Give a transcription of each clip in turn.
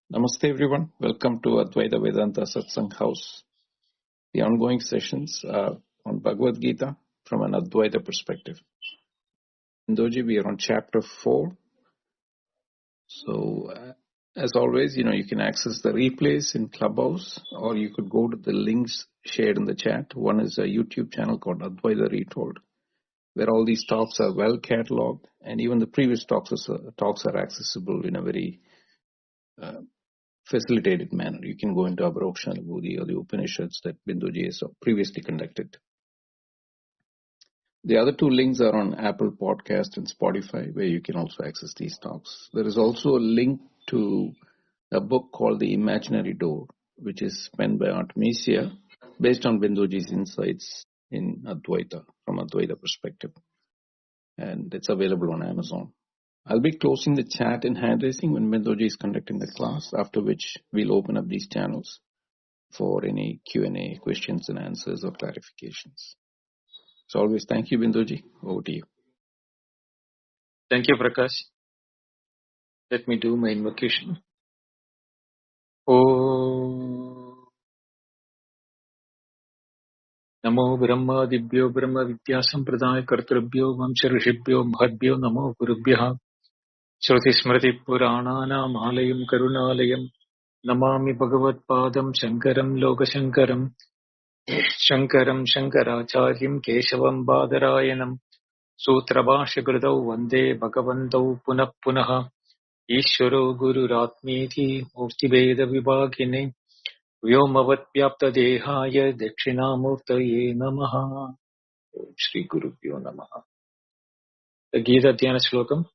Namaste everyone. Welcome to Advaita Vedanta Satsang House. The ongoing sessions are on Bhagavad Gita from an Advaita perspective. Indoji, we are on chapter 4. So, as always, you can access the replays in Clubhouse, or you could go to the links shared in the chat. One is a YouTube channel called Advaita Retold, where all these talks are well cataloged, and even the previous talks are accessible in a very facilitated manner. You can go into Abharokshanubhuti or the Upanishads that Binduji has previously conducted. The other two links are on Apple Podcast and Spotify, where you can also access these talks. There is also a link to a book called The Imaginary Door, which is penned by Artemisia, based on Binduji's insights in Advaita, from Advaita perspective. And it's available on Amazon. I'll be closing the chat and hand raising when Binduji is conducting the class, after which we'll open up these channels for any Q&A, questions and answers or clarifications. So always, thank you, Binduji. Over to you. Thank you, Prakash. Let me do my invocation. Om Namo Brahma Dibhyo Brahma Vidya Sampradaya Kartrabhyo Vamsha Rishibhyo Mahadbhyo Namo Gurubhyaha Shruti Smriti Purananam Alayam Karunalayam Namami Bhagavad Padam Shankaram Lokashankaram Shankaram Shankaracharyam Keshavam Badarayanam Sutrabhasha Gurudau Vande Bhagavantau Punah Punaha Ishvaro Gururatmeti Murtibheda Vibhagine Vyomavad Vyapta Dehaya Dakshinamurtaye Namaha. Shri Gurubhyo Namaha. The Gita Dhyana Shlokam.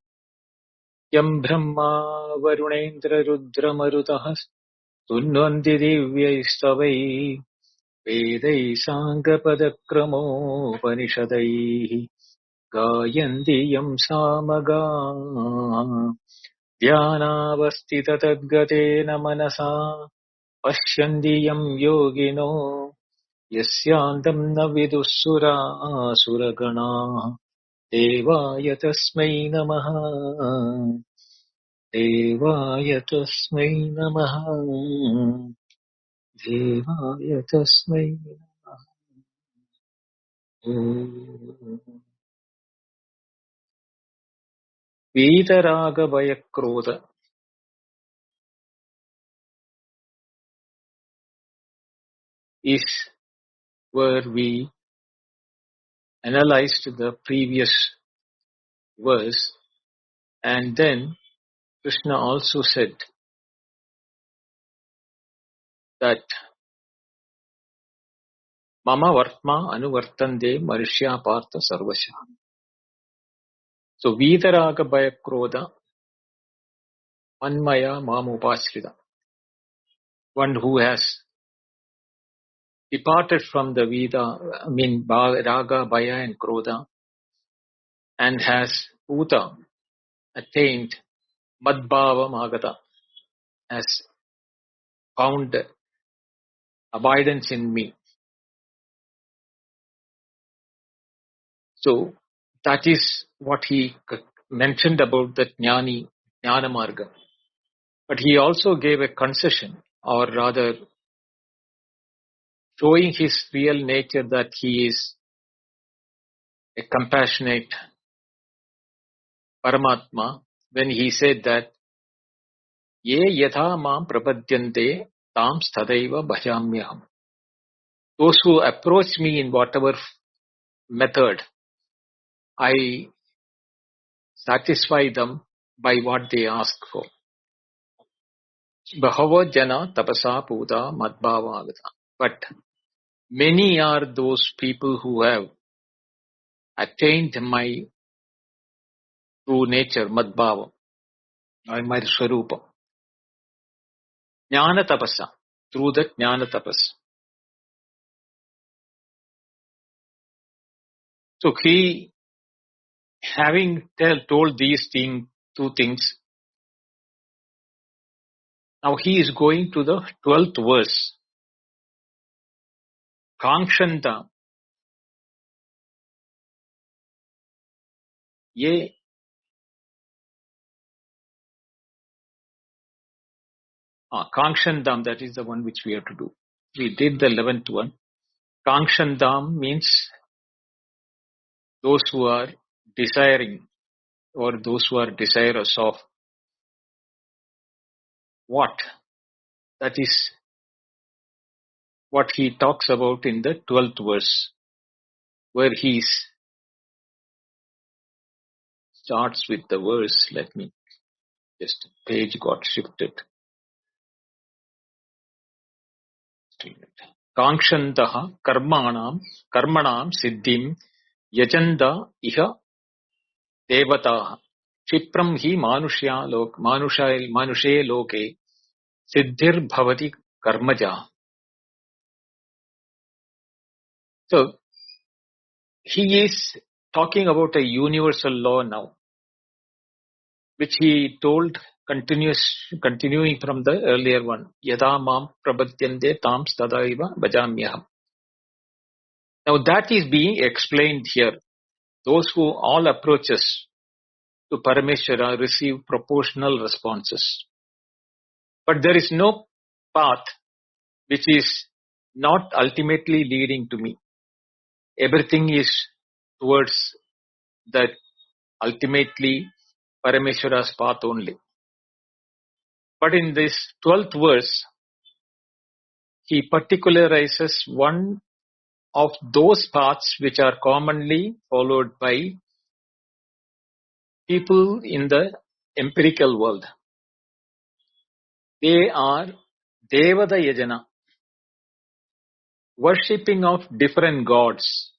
Yam Brahma Varunendra Rudra Marutahas Tunnvanti Divyaistavai Vedai Sangapadakrammo Panishadai Gayanti Yam Samaga Dhyanavastita Tadgatena Manasa Pashyanti Yam Yogino Yasyandam na vidussura suragana Devaya tasmai namaha Devaya tasmai namaha Devaya tasmai namaha Vitaraga Bayakroda is where we analyzed the previous verse, and then Krishna also said that Mama Vartma Anuvartande Marishya Partha Sarvasha. So Vidaraga Bayakroda Manmaya Mamupashrita. One who has departed from the Raga, Baya and Krodha, and has Uta attained Madbhava Magata, has found abidance in me. So that is what he mentioned about the Jnana Marga. But he also gave a concession, or rather showing his real nature, that he is a compassionate Paramatma, when he said that Ye yatha mam prapadyante tam stadaiva bhajamyaham. Those who approach me in whatever method, I satisfy them by what they ask for. Bahava jana tapasa puta madbhava agata. But many are those people who have attained my true nature, madbhava, or my swarupa. Jnana tapasa, through that jnana tapas. So he, having told these two things, now he is going to the 12th verse. Kankshanta ye Kangshandam, that is the one which we have to do. We did the 11th one. Kangshandam means those who are desiring or those who are desirous of what? That is what he talks about in the 12th verse, where he starts with the verse. Let me just, page got shifted. Kangshantaha karmanam siddhim yajanda iha devataha Chipram hi manushe loke siddhir bhavati karmaja. So he is talking about a universal law now, which he told continuing from the earlier one. Yada mam prabhatyante tam tadaiva bhajamyaham. Now that is being explained here. Those who all approaches to Parameshwara receive proportional responses. But there is no path which is not ultimately leading to me. Everything is towards that ultimately Parameshwara's path only. But in this 12th verse, he particularizes one of those paths which are commonly followed by people in the empirical world. They are Devada Yajana, worshipping of different gods.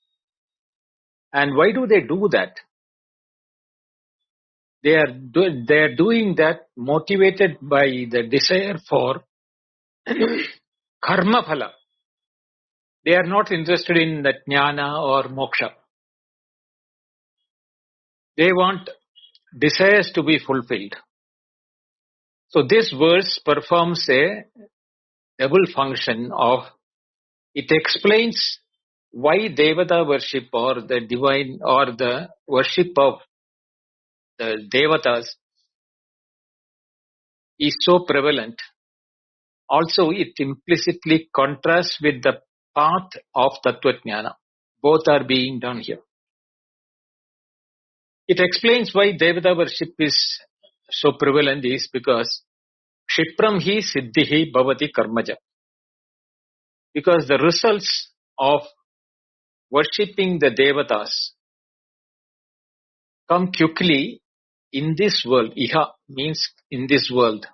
And why do they do that? They are doing that motivated by the desire for karma phala. They are not interested in the jnana or moksha. They want desires to be fulfilled. So this verse performs a double function of, it explains why Devata worship or the divine or the worship of the Devatas is so prevalent. Also, it implicitly contrasts with the path of Tattvajnana. Both are being done here. It explains why Devata worship is so prevalent is because Kshipram hi siddhihi bhavati karmaja. Because the results of worshipping the Devatas come quickly in this world. Iha means in this world,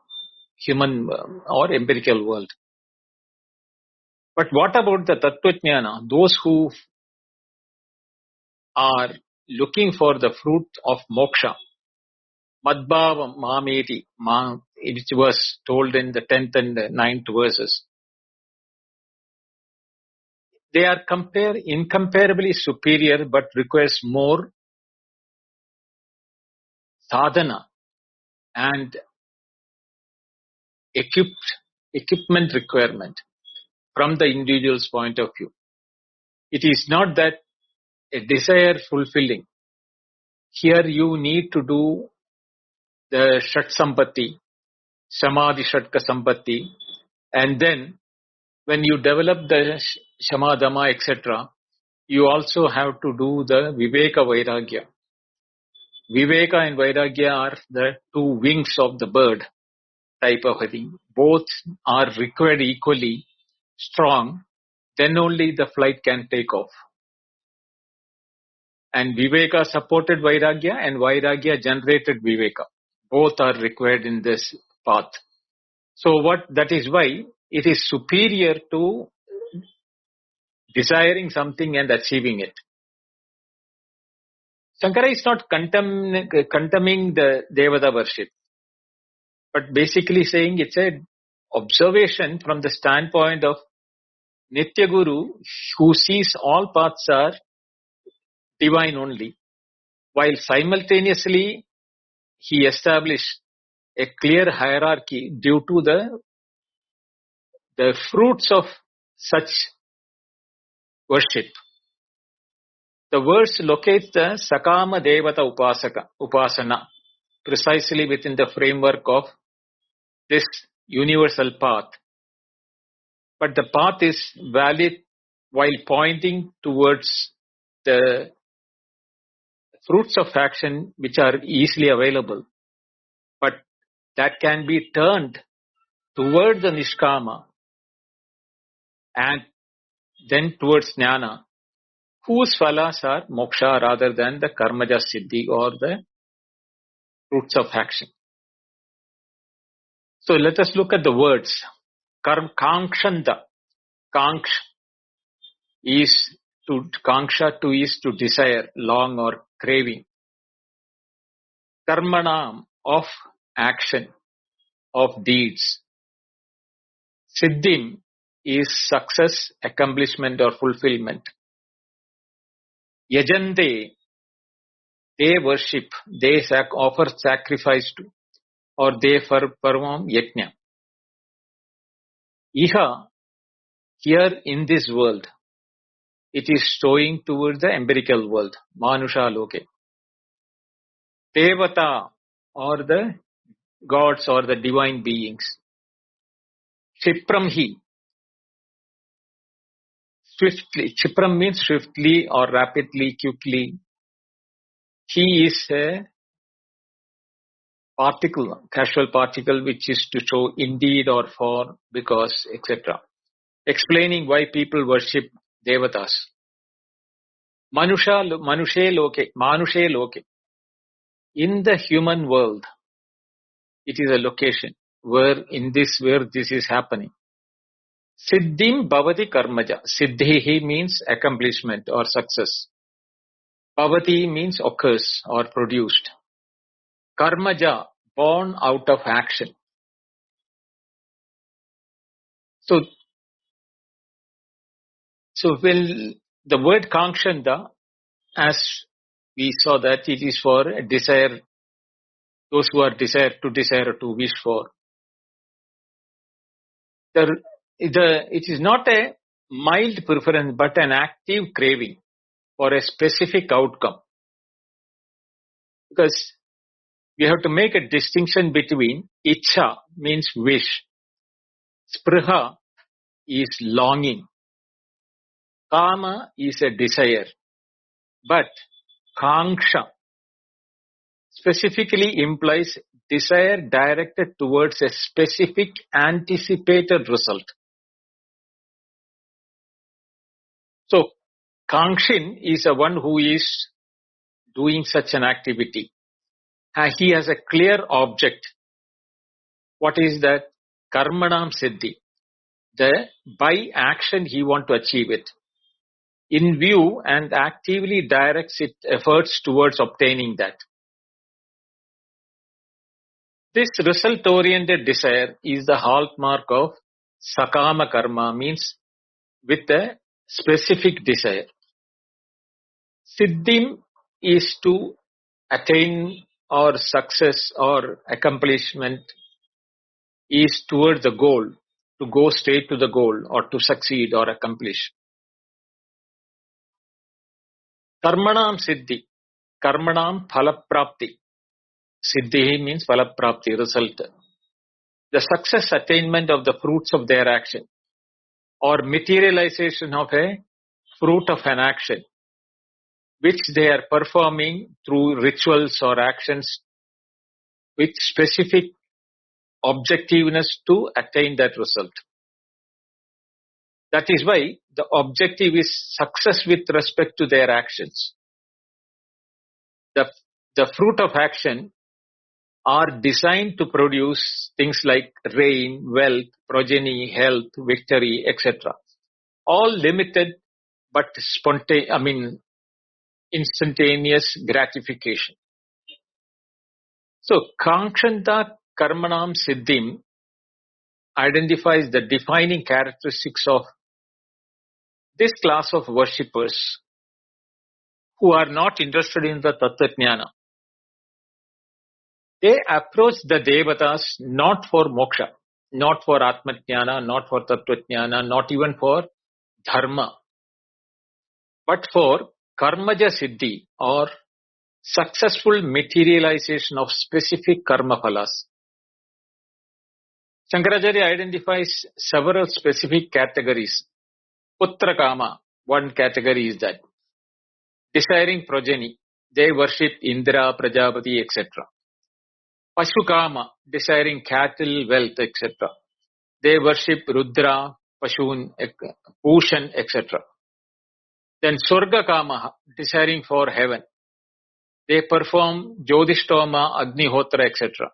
human or empirical world. But what about the Tattvajnana? Those who are looking for the fruit of moksha, Madbhava Mameti, which was told in the 10th and 9th verses. They are incomparably superior but requires more sadhana and equipment requirement from the individual's point of view. It is not that a desire fulfilling. Here you need to do the Shat Sampatti, Samadhi Shatka Sampatti, and then when you develop the Shamadama, etc., you also have to do the Viveka Vairagya. Viveka and Vairagya are the two wings of the bird type of a thing. Both are required equally strong, then only the flight can take off. And Viveka supported Vairagya and Vairagya generated Viveka. Both are required in this path. So that is why it is superior to desiring something and achieving it. Shankara is not condemning the Devata worship, but basically saying it's a observation from the standpoint of Nitya Guru, who sees all paths are divine only, while simultaneously he established a clear hierarchy due to the fruits of such worship. The verse locates the Sakama Devata Upasana precisely within the framework of this universal path, but the path is valid while pointing towards the fruits of action which are easily available, but that can be turned towards the nishkama and then towards jnana, whose phalas are moksha rather than the karmaja siddhi or the fruits of action. So let us look at the words. Kankshanta. Kanksh is kanksha to is to desire, long or craving. Karmanam of action, of deeds. Siddhim is success, accomplishment or fulfillment. Yajante, they worship, they offer sacrifice to, or they perform yajna. Iha, here in this world, it is showing towards the empirical world, manusha loke. Devata, or the gods or the divine beings. Kshipramhi, swiftly. Kshipram means swiftly or rapidly, quickly. He is a particle, casual particle, which is to show indeed or for, because, etc. Explaining why people worship devatas. Manushe loke. In the human world, it is a location where this is happening. Siddhim bhavati karmaja. Siddhihi means accomplishment or success. Bhavati means occurs or produced. Karmaja, born out of action. So when the word kankshanta, as we saw that it is for desire, those who are desire to wish for. It is not a mild preference but an active craving for a specific outcome. Because we have to make a distinction between ichha means wish, spriha is longing, kama is a desire, but kanksha specifically implies desire directed towards a specific anticipated result. So, Kangshin is a one who is doing such an activity. He has a clear object. What is that? Karmanam siddhi. By action he wants to achieve it. In view and actively directs its efforts towards obtaining that. This result-oriented desire is the hallmark of sakama karma, means with a specific desire. Siddhim is to attain or success or accomplishment is towards the goal, to go straight to the goal or to succeed or accomplish. Karmanam siddhi, karmanam phalaprapti. Siddhi means phalaprapti, result. The success attainment of the fruits of their action or materialization of a fruit of an action which they are performing through rituals or actions with specific objectiveness to attain that result. That is why the objective is success with respect to their actions. The fruit of action are designed to produce things like rain, wealth, progeny, health, victory, etc. All limited but instantaneous gratification. So, Kankshanta Karmanam Siddhim identifies the defining characteristics of this class of worshippers who are not interested in the Tattva-jnana. They approach the Devatas not for moksha, not for Atma-jnana, not for Tattva-jnana, not even for Dharma, but for Karmaja Siddhi or successful materialization of specific karma phalas. Shankaracharya identifies several specific categories. Putra Kama, one category is that. Desiring progeny, they worship Indra, Prajapati, etc. Pashukama, desiring cattle, wealth, etc. They worship Rudra, Pashun, Pushan, etc. Then Surga Kama, desiring for heaven. They perform Jyotishtoma, Agnihotra, etc.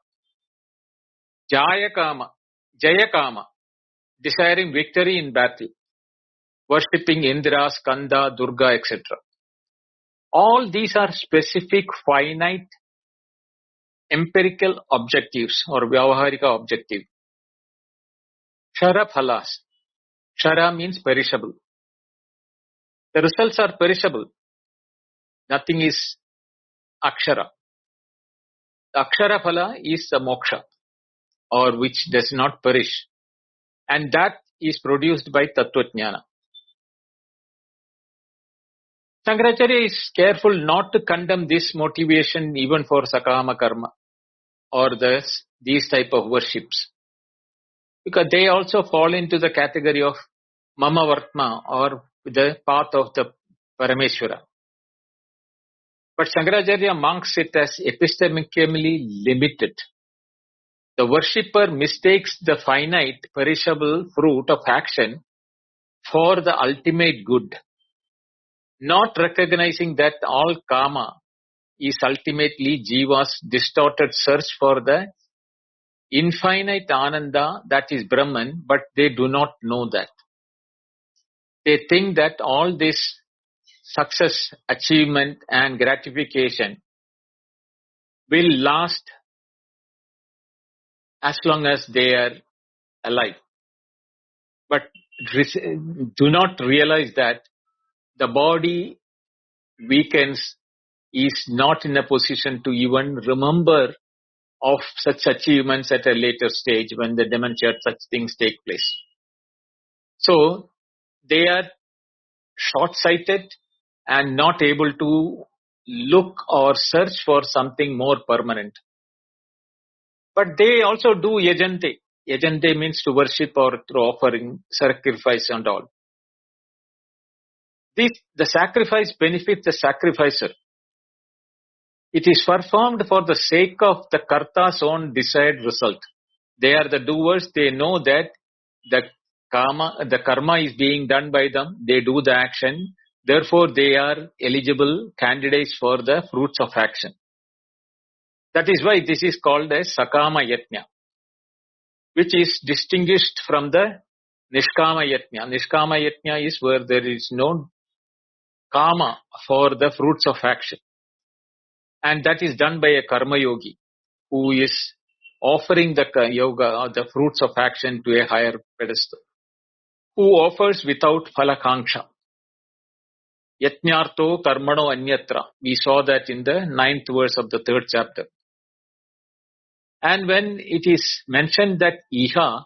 Jayakama, Jayakama, desiring victory in battle, worshipping Indra, Skanda, Durga, etc. All these are specific, finite, empirical objectives or Vyavaharika objective. Kshara phalas. Kshara means perishable. The results are perishable. Nothing is akshara. The akshara phala is the moksha, or which does not perish. And that is produced by Tattvajnana. Shankaracharya is careful not to condemn this motivation even for sakama karma or these type of worships, because they also fall into the category of mama vartma or the path of the Parameshwara. But Shankaracharya marks it as epistemically limited. The worshipper mistakes the finite, perishable fruit of action for the ultimate good, not recognizing that all karma is ultimately Jiva's distorted search for the infinite Ananda that is Brahman, but they do not know that. They think that all this success, achievement and gratification will last as long as they are alive. But do not realize that the body weakens, is not in a position to even remember of such achievements at a later stage when the dementia, such things take place. So they are short-sighted and not able to look or search for something more permanent. But they also do yajante. Yajante means to worship or through offering, sacrifice and all. The sacrifice benefits the sacrificer. It is performed for the sake of the karta's own desired result. They are the doers. They know that the karma is being done by them. They do the action. Therefore, they are eligible candidates for the fruits of action. That is why this is called as sakama yatna, which is distinguished from the nishkama yatna. Nishkama yatna is where there is no kama for the fruits of action. And that is done by a karma yogi who is offering the yoga or the fruits of action to a higher pedestal, who offers without phalakanksha. Yatnyartho karmano anyatra. We saw that in the 9th verse of the 3rd chapter. And when it is mentioned that iha,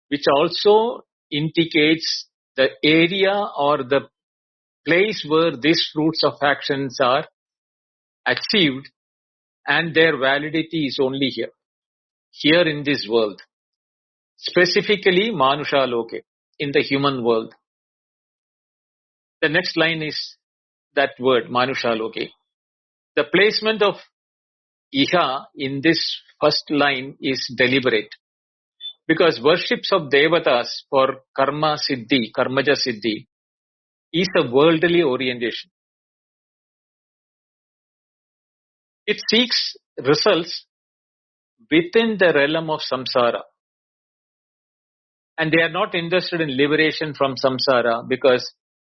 which also indicates the area or the place where these fruits of actions are achieved, and their validity is only here in this world, specifically manusha loke, in the human world. The next line is that word manusha loke. The placement of iha in this first line is deliberate, because worships of devatas for karma siddhi, karmaja siddhi, is a worldly orientation. It seeks results within the realm of samsara. And they are not interested in liberation from samsara, because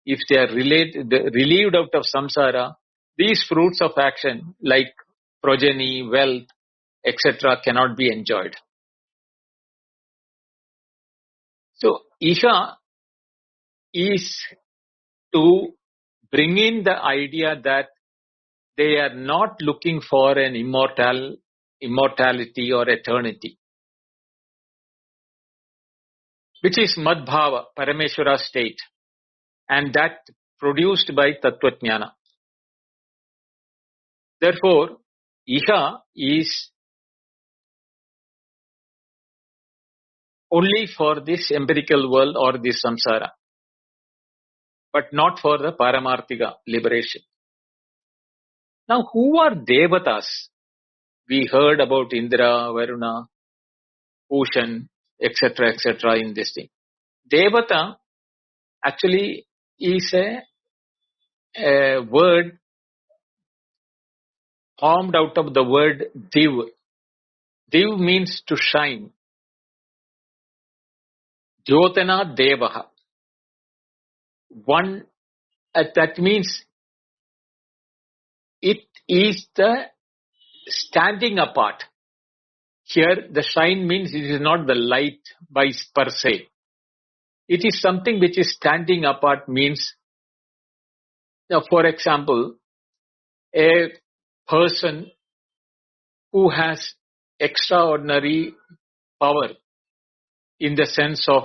if they are relieved out of samsara, these fruits of action like progeny, wealth, etc. cannot be enjoyed. So, Isha is to bring in the idea that they are not looking for an immortality or eternity, which is Madbhava, Parameshwara state, and that produced by Tattvajnana. Therefore, Iha is only for this empirical world or this samsara, but not for the paramarthika liberation. Now, who are devatas? We heard about Indra, Varuna, Pushan, etc., in this thing. Devata actually is a word formed out of the word div. Div means to shine. Jyotana devaha. One, that means it is the standing apart. Here, the shine means it is not the light by per se. It is something which is standing apart means, now, for example, a person who has extraordinary power in the sense of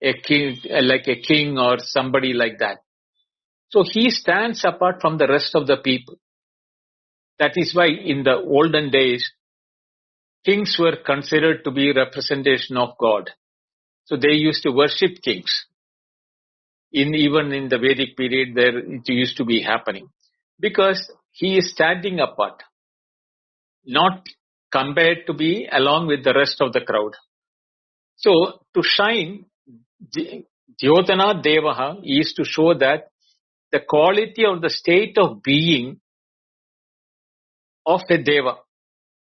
a king, like a king or somebody like that. So he stands apart from the rest of the people. That is why in the olden days, kings were considered to be representation of God. So they used to worship kings. Even in the Vedic period, there it used to be happening. Because he is standing apart, not compared to be along with the rest of the crowd. So to shine, Jyotana Devaha is to show that the quality or the state of being of a Deva,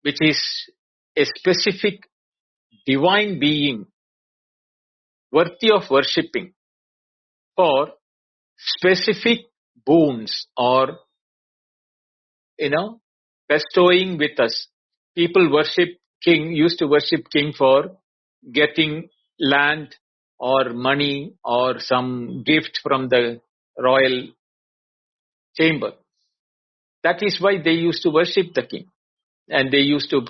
which is a specific divine being worthy of worshipping for specific boons or, bestowing with us. People used to worship king for getting land or money or some gift from the royal chamber. That is why they used to worship the king. And they used to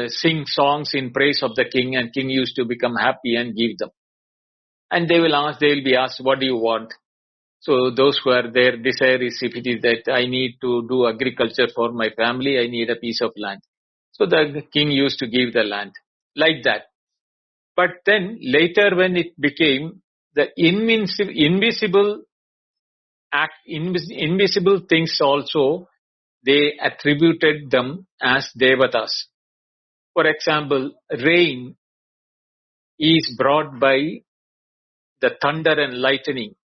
sing songs in praise of the king, and king used to become happy and give them. And they will be asked, what do you want? So those who are their desire is, if it is that I need to do agriculture for my family, I need a piece of land. So the king used to give the land like that. But then later when it became the invisible things also, they attributed them as devatas. For example, rain is brought by the thunder and lightning.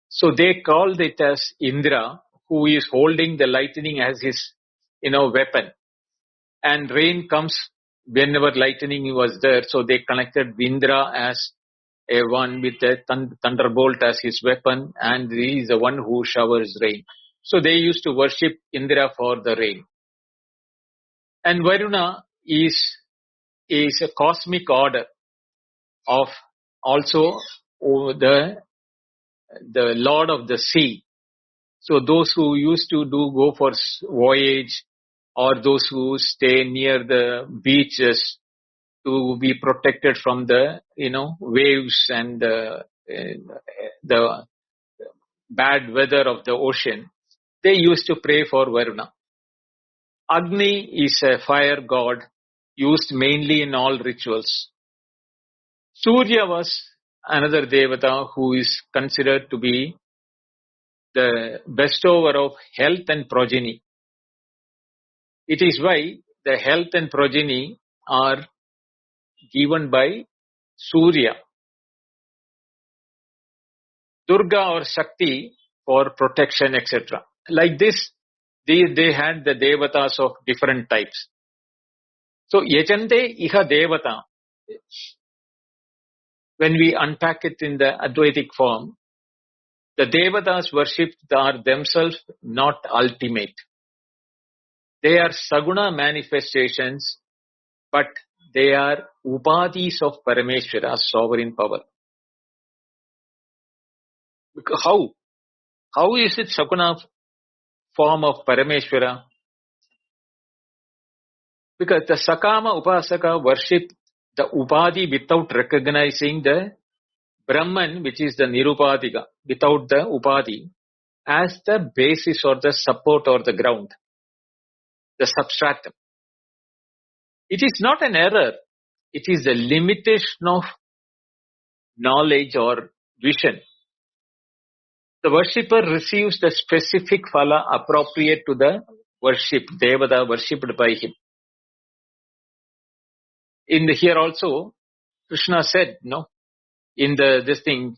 So they called it as Indra, who is holding the lightning as his, weapon. And rain comes whenever lightning was there. So they connected Indra as a one with a thunderbolt as his weapon, and he is the one who showers rain. So they used to worship Indra for the rain. And Varuna is a cosmic order of also the lord of the sea. So those who used to go for voyage, or those who stay near the beaches to be protected from the waves and the bad weather of the ocean, they used to pray for Varuna. Agni is a fire god used mainly in all rituals. Surya was another devata who is considered to be the bestower of health and progeny. It is why the health and progeny are given by Surya. Durga or Shakti for protection, etc. Like this, they had the devatas of different types. So, Yajante Iha Devata, when we unpack it in the Advaitic form, the devatas worshipped are themselves not ultimate. They are Saguna manifestations, but they are Upadhis of Parameshwara's sovereign power. Because how is it Saguna form of Parameshwara? Because the Sakama Upasaka worship the Upadhi without recognizing the Brahman, which is the Nirupadhika, without the Upadhi, as the basis or the support or the ground, the substratum. It is not an error it is the limitation of knowledge or vision. The worshipper receives the specific phala appropriate to the worship, devata worshipped by him. Here also, Krishna said, no, in this thing,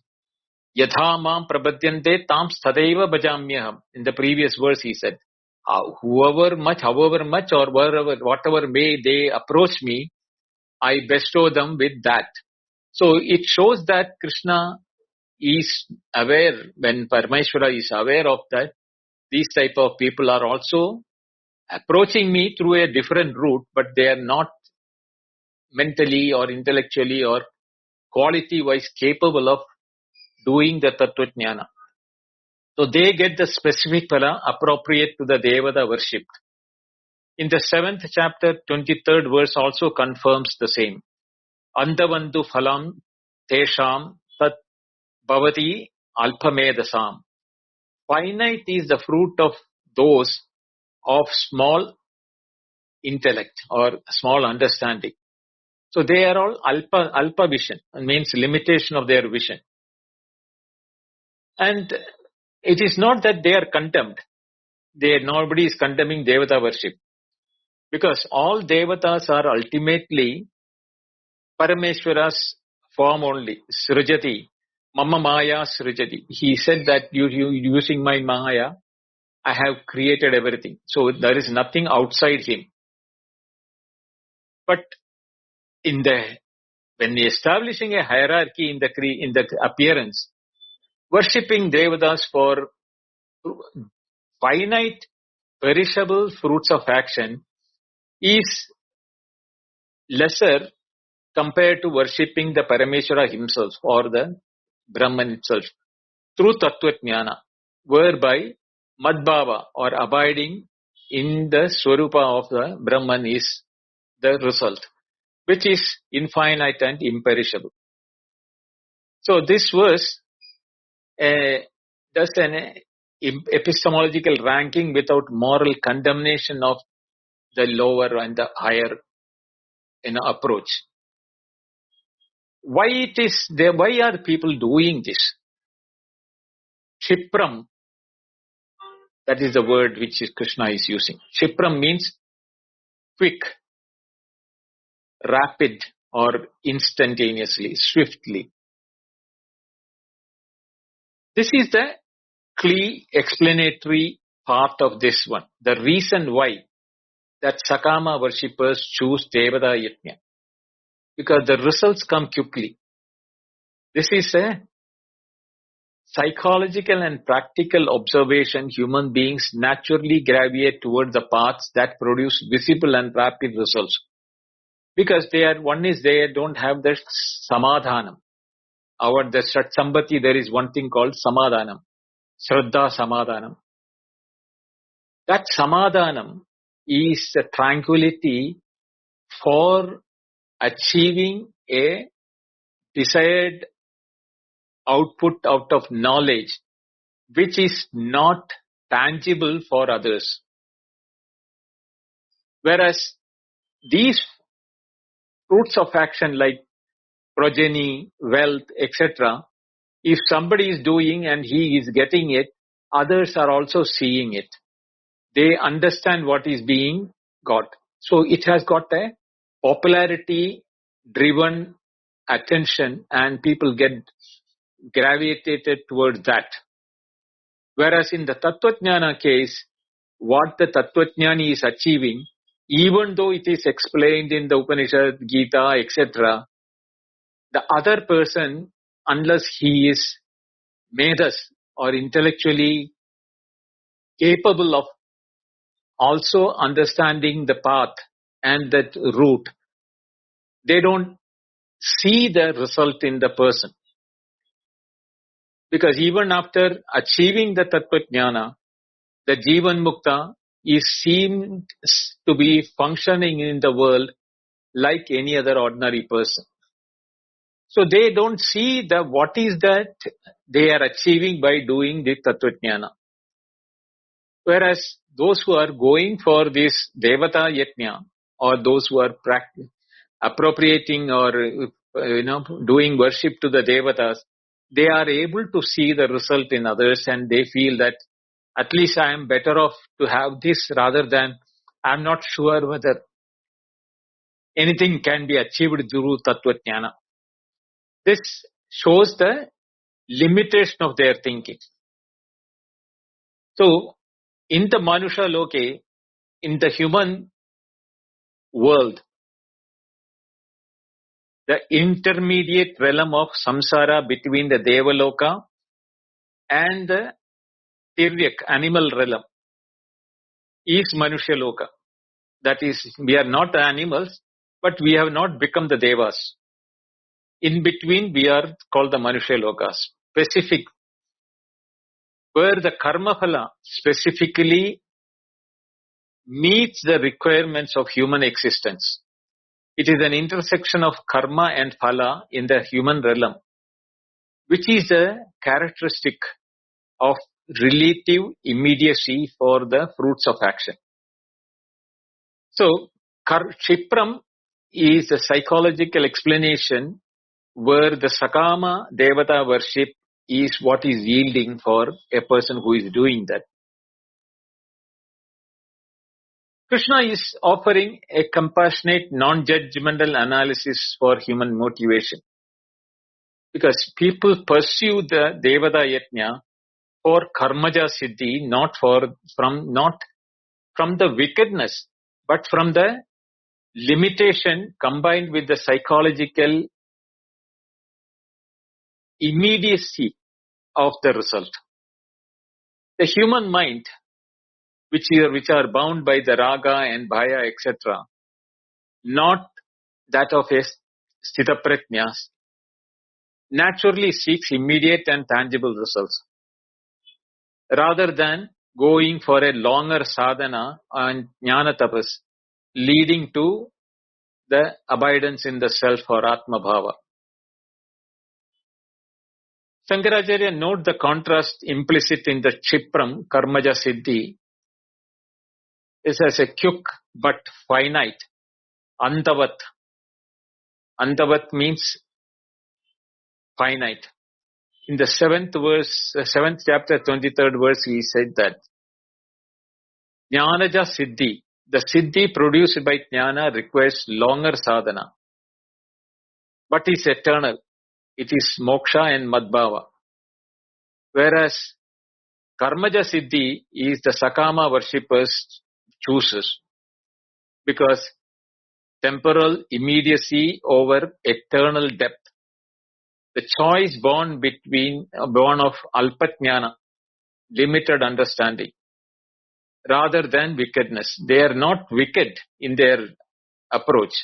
Yatha mam prapadyante tam stadaiva bhajamyaham. In the previous verse he said, however much or whatever may they approach me, I bestow them with that. So it shows that Krishna is aware, when Parameshwara is aware of that, these type of people are also approaching me through a different route, but they are not mentally or intellectually or quality-wise capable of doing the Tattva Jnana. So they get the specific phala appropriate to the Devata worship. In the 7th chapter, 23rd verse also confirms the same. Andavandu phalam tesham tat bhavati alpamedasam. Finite is the fruit of those of small intellect or small understanding. So they are all alpa vision, means limitation of their vision. And it is not that they are condemned. Nobody is condemning Devata worship. Because all Devatas are ultimately Parameshwara's form only. Srijati. Mama Maya Srijati. He said that using my Maya, I have created everything. So there is nothing outside him. But when establishing a hierarchy in the appearance, worshipping Devatas for finite, perishable fruits of action is lesser compared to worshipping the Parameshwara himself or the Brahman itself through Tattva Jnana, whereby Madbhava or abiding in the Swarupa of the Brahman is the result, which is infinite and imperishable. So this verse does an epistemological ranking without moral condemnation of the lower and the higher approach. Why are people doing this? Kshipram, that is the word which Krishna is using. Kshipram means quick, rapid, or instantaneously, swiftly. This is the clear explanatory part of this one. The reason why that Sakama worshippers choose Devata Yajna. Because the results come quickly. This is a psychological and practical observation. Human beings naturally gravitate towards the paths that produce visible and rapid results. Because they don't have the samadhanam. The Sambhati, there is one thing called samadhanam. Shraddha samadhanam. That samadhanam is a tranquility for achieving a desired output out of knowledge, which is not tangible for others. Whereas these fruits of action like progeny, wealth, etc., if somebody is doing and he is getting it, others are also seeing it. They understand what is being got. So it has got a popularity-driven attention and people get gravitated towards that. Whereas in the Tattva Jnana case, what the Tattva Jnani is achieving, even though it is explained in the Upanishad, Gita, etc., the other person, unless he is medas or intellectually capable of also understanding the path and that route, they don't see the result in the person. Because even after achieving the Tattva Jnana, the Jivan Mukta is seen to be functioning in the world like any other ordinary person. So they don't see what is that they are achieving by doing the Tattva Jnana. Whereas those who are going for this Devata Yajna or those who are appropriating or doing worship to the devatas, they are able to see the result in others, and they feel that at least I am better off to have this rather than I'm not sure whether anything can be achieved through Tattva Jnana. This shows the limitation of their thinking. So, in the Manusha Loke, in the human world, the intermediate realm of samsara between the Devaloka and the Tiryak, animal realm, is Manusha Loka. That is, we are not animals, but we have not become the Devas. In between, we are called the Manusha Lokas, specific, where the Karma Phala specifically meets the requirements of human existence. It is an intersection of karma and phala in the human realm, which is a characteristic of relative immediacy for the fruits of action. So, Kshipram is a psychological explanation where the Sakama Devata worship is what is yielding for a person who is doing that. Krishna is offering a compassionate, non-judgmental analysis for human motivation. Because people pursue the Devata Yajna for Karmaja Siddhi, not from the wickedness, but from the limitation combined with the psychological immediacy of the result. The human mind, which are bound by the raga and bhaya, etc., not that of a sthitaprajna, naturally seeks immediate and tangible results, rather than going for a longer sadhana and jnana tapas, leading to the abidance in the self or atma bhava. Shankaracharya note the contrast implicit in the Kshipram, Karmaja Siddhi, is as a quick but finite, antavat. Antavat means finite. In the 7th chapter, 23rd verse, he said that Jnanaja Siddhi, the Siddhi produced by Jnana requires longer sadhana, but is eternal. It is moksha and madbhava. Whereas Karmaja Siddhi is the Sakama worshippers chooses, because temporal immediacy over eternal depth. The choice born of Alpajnana, limited understanding, rather than wickedness. They are not wicked in their approach,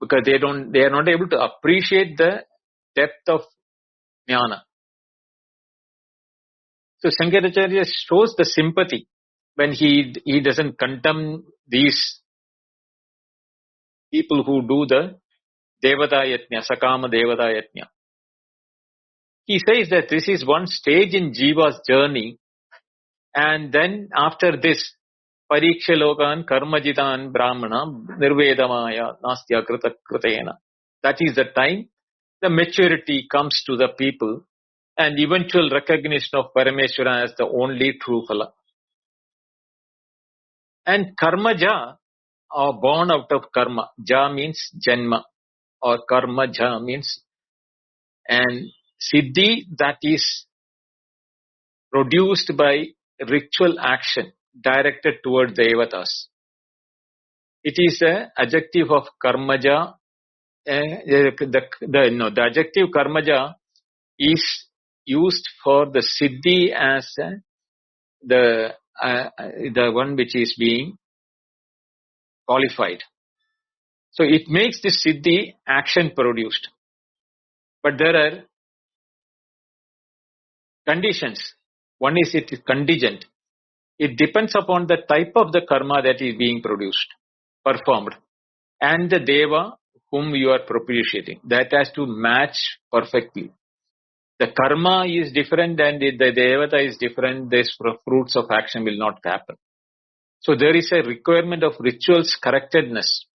because they are not able to appreciate the depth of jnana. So Shankaracharya shows the sympathy when he doesn't condemn these people who do the Devata Yajna, Sakama Devata Yajna. He says that this is one stage in Jiva's journey, and then after this, Pariksha Lokan Karmajitan Brahmana Nirvedamaya Nastya Krita Kritena. That is the time the maturity comes to the people and eventual recognition of Parameshwara as the only true phala. And Karmaja are born out of karma. Ja means Janma, or Karma Ja means, and Siddhi, that is produced by ritual action directed toward Devatas. It is an adjective of Karmaja. The adjective Karmaja is used for the Siddhi as the one which is being qualified. So it makes the Siddhi action produced. But there are conditions. One is it is contingent. It depends upon the type of the karma that is being performed, and the Deva whom you are propitiating. That has to match perfectly. The karma is different and the Devata is different. These fruits of action will not happen. So there is a requirement of rituals correctedness.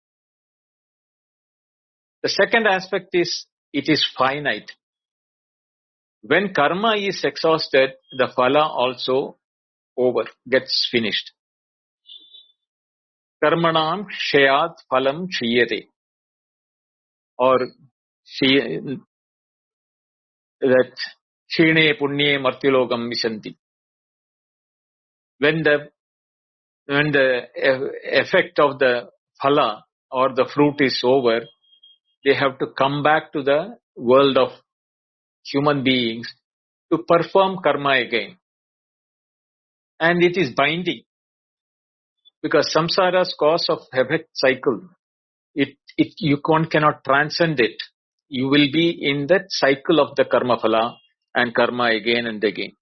The second aspect is it is finite. When karma is exhausted, the phala also gets finished. Karmanam kshayat phalam kshiyate. Or that kshine punye martilogam visanti. When the effect of the phala or the fruit is over, they have to come back to the world of human beings to perform karma again. And it is binding because samsara's cause of effect cycle, one cannot transcend it. You will be in that cycle of the karma phala and karma again and again.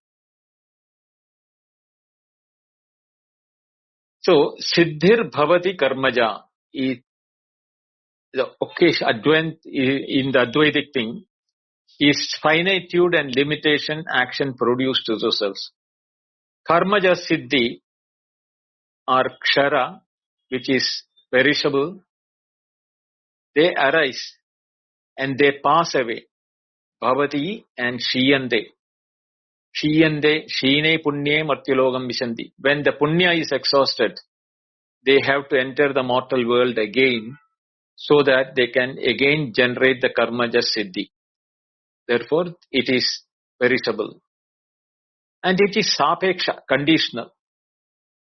So, siddhir bhavati karmaja is the occasion, in the Advaitic thing, is finitude and limitation action produced results. Karmaja siddhi or kshara, which is perishable, they arise and they pass away. Bhavati and shiyande. Shiyande, shine punye martyalogam visanti. When the punya is exhausted, they have to enter the mortal world again so that they can again generate the karmaja siddhi. Therefore, it is perishable. And it is sapeksha, conditional.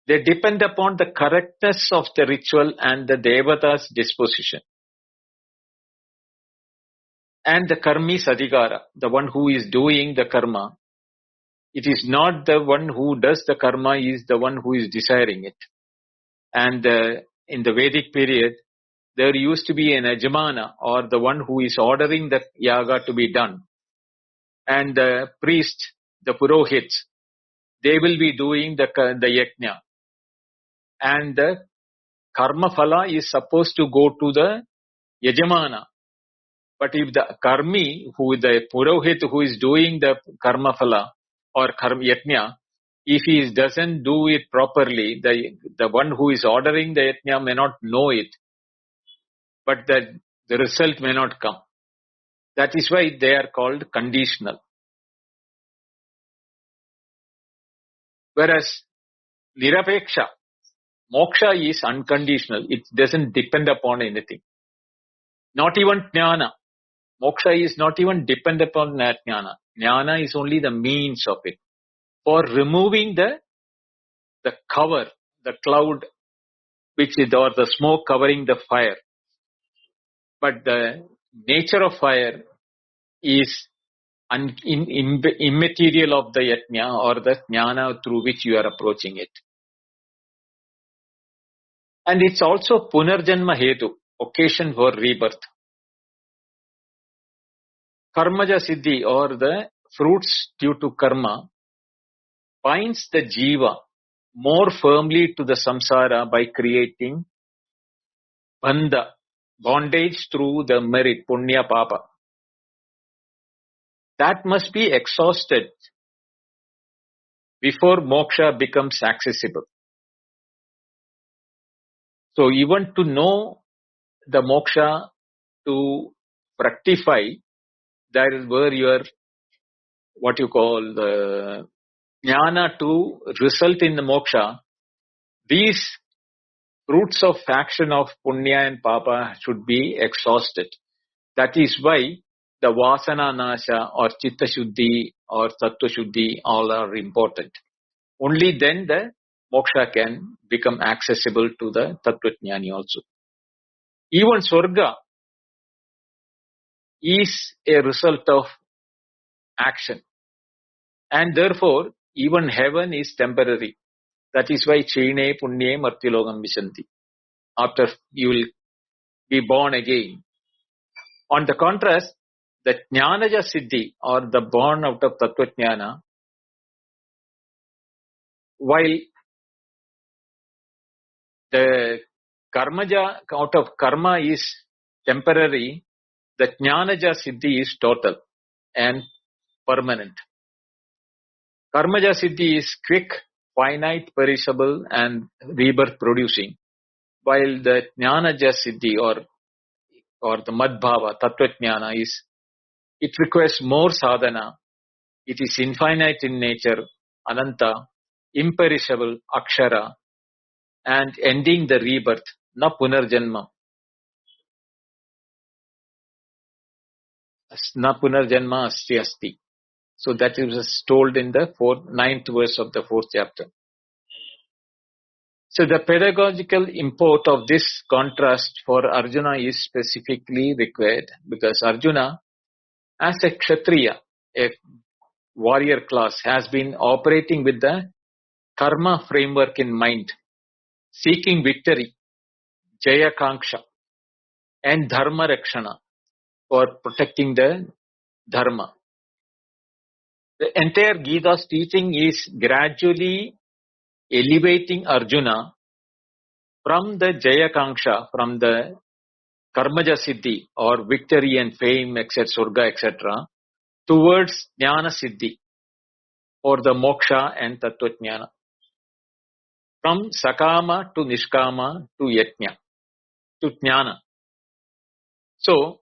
They depend upon the correctness of the ritual and the devata's disposition. And the karmi sadhikara, the one who is doing the karma, it is not the one who does the karma, is the one who is desiring it. And in the Vedic period, there used to be an ajamana, or the one who is ordering the yaga to be done. And the priest, the purohits, they will be doing the yajna. And the karma phala is supposed to go to the yajamana. But if the karmi, the purohit who is doing the karma phala or karma yajna, if he doesn't do it properly, the one who is ordering the yajna may not know it, but the result may not come. That is why they are called conditional. Whereas nirapeksha, moksha is unconditional. It doesn't depend upon anything. Not even jnana. Moksha is not even dependent upon jnana. Jnana is only the means of it. For removing the cover, the cloud, or the smoke covering the fire. But the nature of fire is immaterial of the yajna or the jnana through which you are approaching it. And it's also punarjanma hetu, occasion for rebirth. Karmaja siddhi, or the fruits due to karma, binds the jiva more firmly to the samsara by creating bandha, bondage through the merit, punya papa. That must be exhausted before moksha becomes accessible. So even to know the moksha, to fructify, that is where your, what you call the jnana to result in the moksha, these fruits of action of punya and papa should be exhausted. That is why the vasana nasha or chitta shuddhi or tattva shuddhi all are important. Only then the moksha can become accessible to the tattvajnani also. Even swarga is a result of action. And therefore, even heaven is temporary. That is why Chine Punye Martilogam Visanti. After you will be born again. On the contrast, the Jnanaja Siddhi, or the born out of Tattvajnana, while the Karmaja out of karma is temporary, the Jnanaja Siddhi is total and permanent. Karmaja Siddhi is quick, finite, perishable and rebirth producing, while the Jnanaja Siddhi or or the Madbhava, Tattvajnana is, it requires more sadhana. It is infinite in nature, Ananta, imperishable, Akshara, and ending the rebirth, na punarjanma. Na punarjanma asti asti. So that is told in the ninth verse of the 4th chapter. So the pedagogical import of this contrast for Arjuna is specifically required because Arjuna, as a Kshatriya, a warrior class, has been operating with the karma framework in mind, seeking victory, Jaya Kanksha, and Dharma Rakshana for protecting the Dharma. The entire Gita's teaching is gradually elevating Arjuna from the Jaya Kanksha, from the Karmaja Siddhi or victory and fame, etc., Surga, etc., towards Jnana Siddhi or the Moksha and Tattvajnana. From Sakama to Nishkama to Yajna to Jnana. So,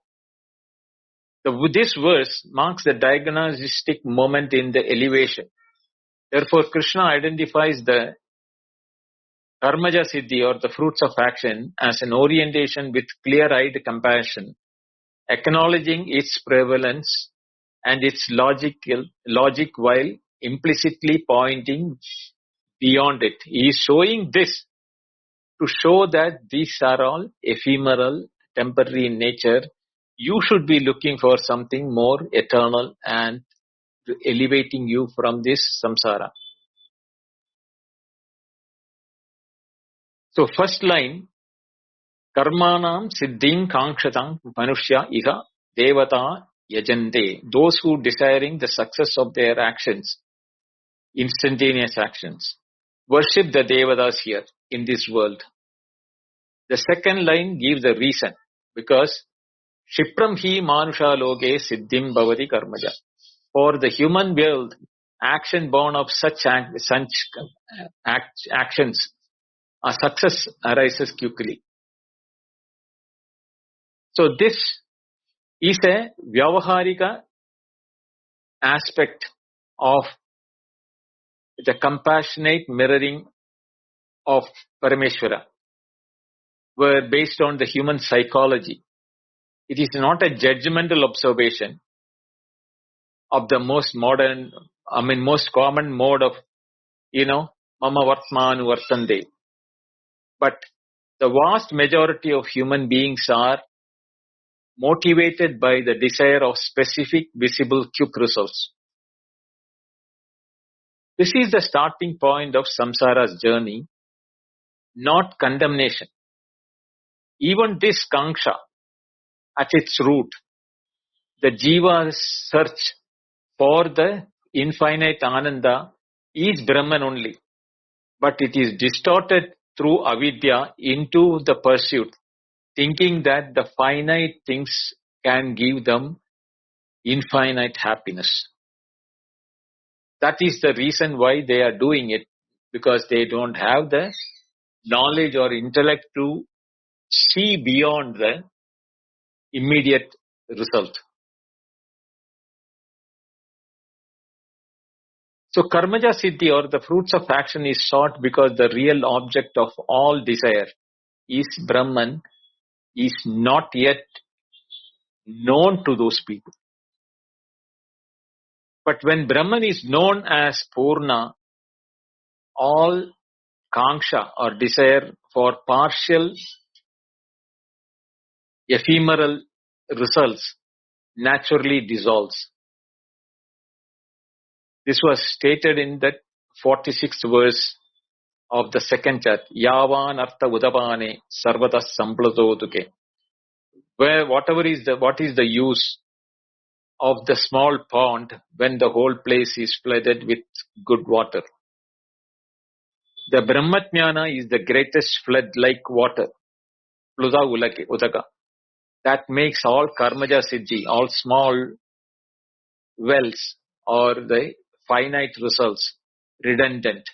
this verse marks the diagnostic moment in the elevation. Therefore, Krishna identifies the Karmaja Siddhi or the fruits of action as an orientation with clear-eyed compassion, acknowledging its prevalence and its logic while implicitly pointing beyond it. He is showing this to show that these are all ephemeral, temporary in nature. You should be looking for something more eternal and elevating you from this samsara. So first line, Karmanam siddhim kangshatam manushya iha devata yajante. Those who desiring the success of their actions, instantaneous actions, worship the devatas here in this world. The second line gives the reason, because Shipram hi manusha loge siddhim bhavati karmaja. For the human world, action born of such actions, a success arises quickly. So this is a vyavaharika aspect of the compassionate mirroring of Parameshwara, where based on the human psychology, it is not a judgmental observation of the most common mode of, mama vartmanu vartande. But the vast majority of human beings are motivated by the desire of specific visible quick results. This is the starting point of samsara's journey, not condemnation. Even this kanksha, at its root, the jiva's search for the infinite ananda is Brahman only, but it is distorted through avidya into the pursuit, thinking that the finite things can give them infinite happiness. That is the reason why they are doing it, because they don't have the knowledge or intellect to see beyond the immediate result. So karmaja siddhi or the fruits of action is sought because the real object of all desire is Brahman, is not yet known to those people. But when Brahman is known as Purna, all kanksha or desire for partial ephemeral results naturally dissolves. This was stated in the 46th verse of the second chapter, Yavan Artha Udapane Sarvata Samplazotuke. Where what is the use of the small pond when the whole place is flooded with good water? The Brahmatjnana is the greatest flood like water, Pluda Udaka, that makes all karmaja siddhi, all small wells or the finite results redundant.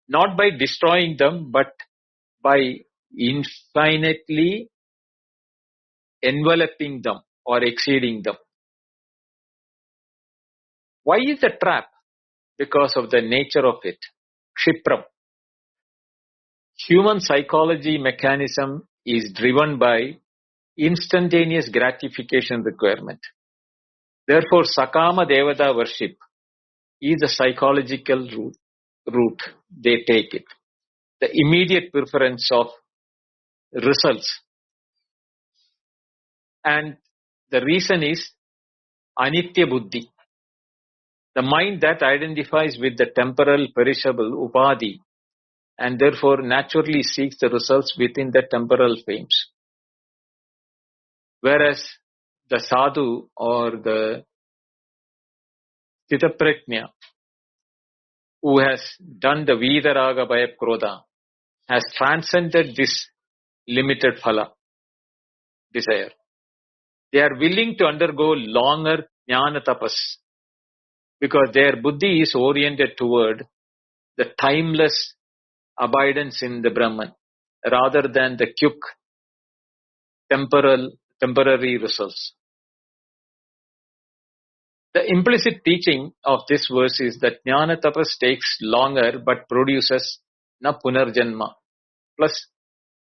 Not by destroying them, but by infinitely enveloping them or exceeding them. Why is the trap? Because of the nature of it. Kshipram. Human psychology mechanism is driven by instantaneous gratification requirement. Therefore, Sakama Devata worship is a psychological route. They take it. The immediate preference of results. And the reason is Anitya Buddhi. The mind that identifies with the temporal perishable Upadhi and therefore naturally seeks the results within the temporal frames. Whereas the sadhu or the Stitaprajna who has done the Vidaraga Bhaya Krodha has transcended this limited phala desire. They are willing to undergo longer jnana tapas because their buddhi is oriented toward the timeless abidance in the Brahman rather than the quick temporary results. The implicit teaching of this verse is that jnana tapas takes longer but produces na punarjanma plus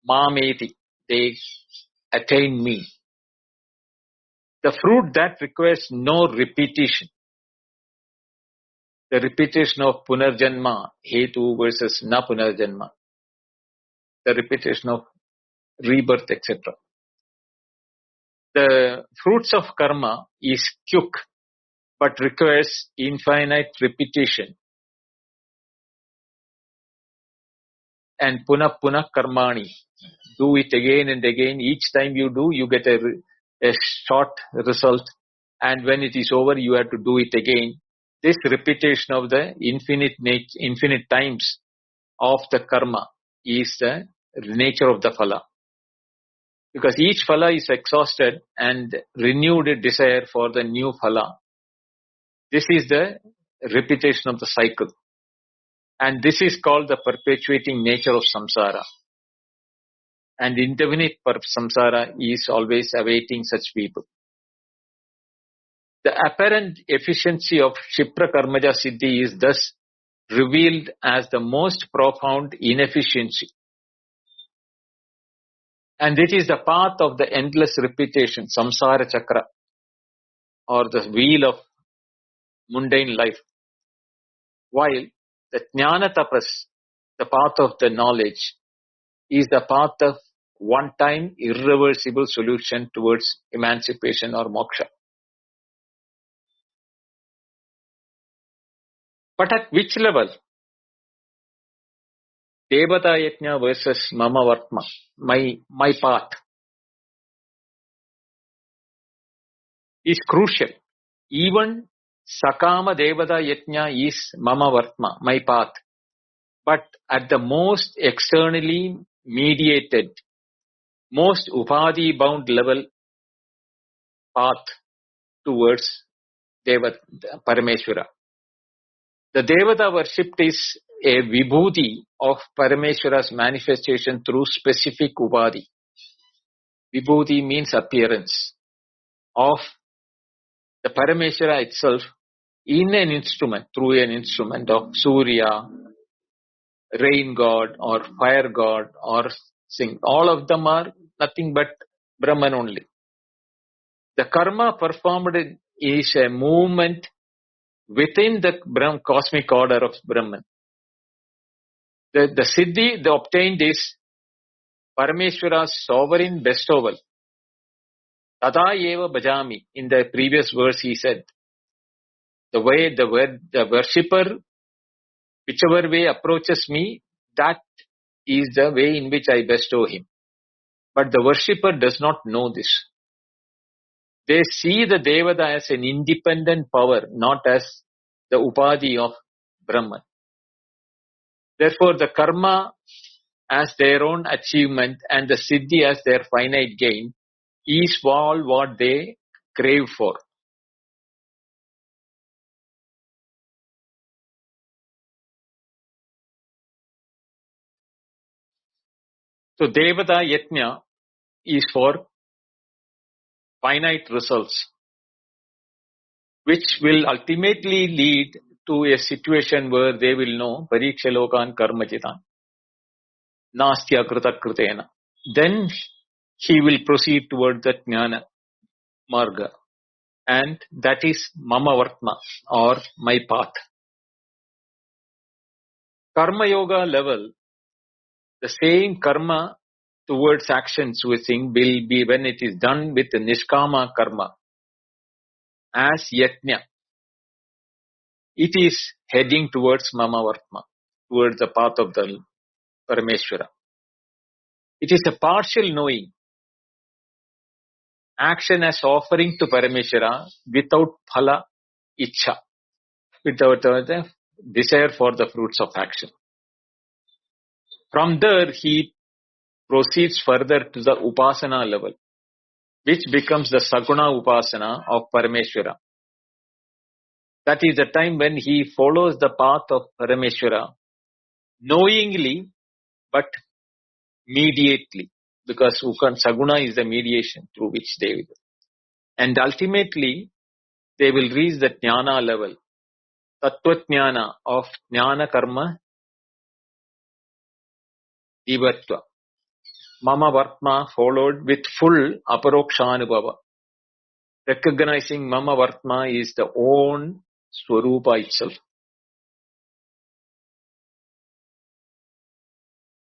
mameti. They attain me. The fruit that requires no repetition. The repetition of punarjanma, hetu versus na punarjanma. The repetition of rebirth, etc. The fruits of karma is quick but requires infinite repetition. And punah karmani. Do it again and again. Each time you do, you get a short result. And when it is over, you have to do it again. This repetition of the infinite times of the karma is the nature of the phala. Because each phala is exhausted and renewed desire for the new phala. This is the repetition of the cycle. And this is called the perpetuating nature of samsara. And indefinite samsara is always awaiting such people. The apparent efficiency of Kshipra Karmaja Siddhi is thus revealed as the most profound inefficiency. And it is the path of the endless repetition, samsara chakra, or the wheel of mundane life. While the jnana tapas, the path of the knowledge, is the path of one-time irreversible solution towards emancipation or moksha. But at which level? Devata Yajna versus Mama Vartma, my path, is crucial. Even Sakama Devata Yajna is Mama Vartma, my path. But at the most externally mediated, most Upadhi bound level path towards Parameshwara. The Devata worshipped is a vibhuti of Parameshwara's manifestation through specific Upadhi. Vibhuti means appearance of the Parameshwara itself in an instrument, through an instrument of Surya, rain god or fire god or sing. All of them are nothing but Brahman only. The karma performed is a movement within the cosmic order of Brahman. The siddhi obtained is Parameshwara's sovereign bestowal. Tada eva bhajami. In the previous verse he said, the worshipper, whichever way approaches me, that is the way in which I bestow him. But the worshipper does not know this. They see the Devata as an independent power, not as the Upadhi of Brahman. Therefore, the karma as their own achievement and the siddhi as their finite gain is all what they crave for. So, Devata Yajna is for finite results, which will ultimately lead to a situation where they will know parikshalokan karmajitan nastya krita kritena. Then he will proceed toward the jnana marga, and that is mama vartma, or my path. Karma yoga level, the same karma towards actions we think will be when it is done with the nishkama karma as yajna. It is heading towards mama vartma, towards the path of the Parameshwara. It is a partial knowing, action as offering to Parameshwara without phala ichha, without the desire for the fruits of action. From there, he proceeds further to the upasana level, which becomes the saguna upasana of Parameshwara. That is the time when he follows the path of Parameshwara knowingly but mediately, because saguna is the mediation through which they will. And ultimately, they will reach the jnana level, tattva jnana of jnana karma divatva. Mama vartma followed with full aparokshanubhava, recognizing mama vartma is the own swarupa itself.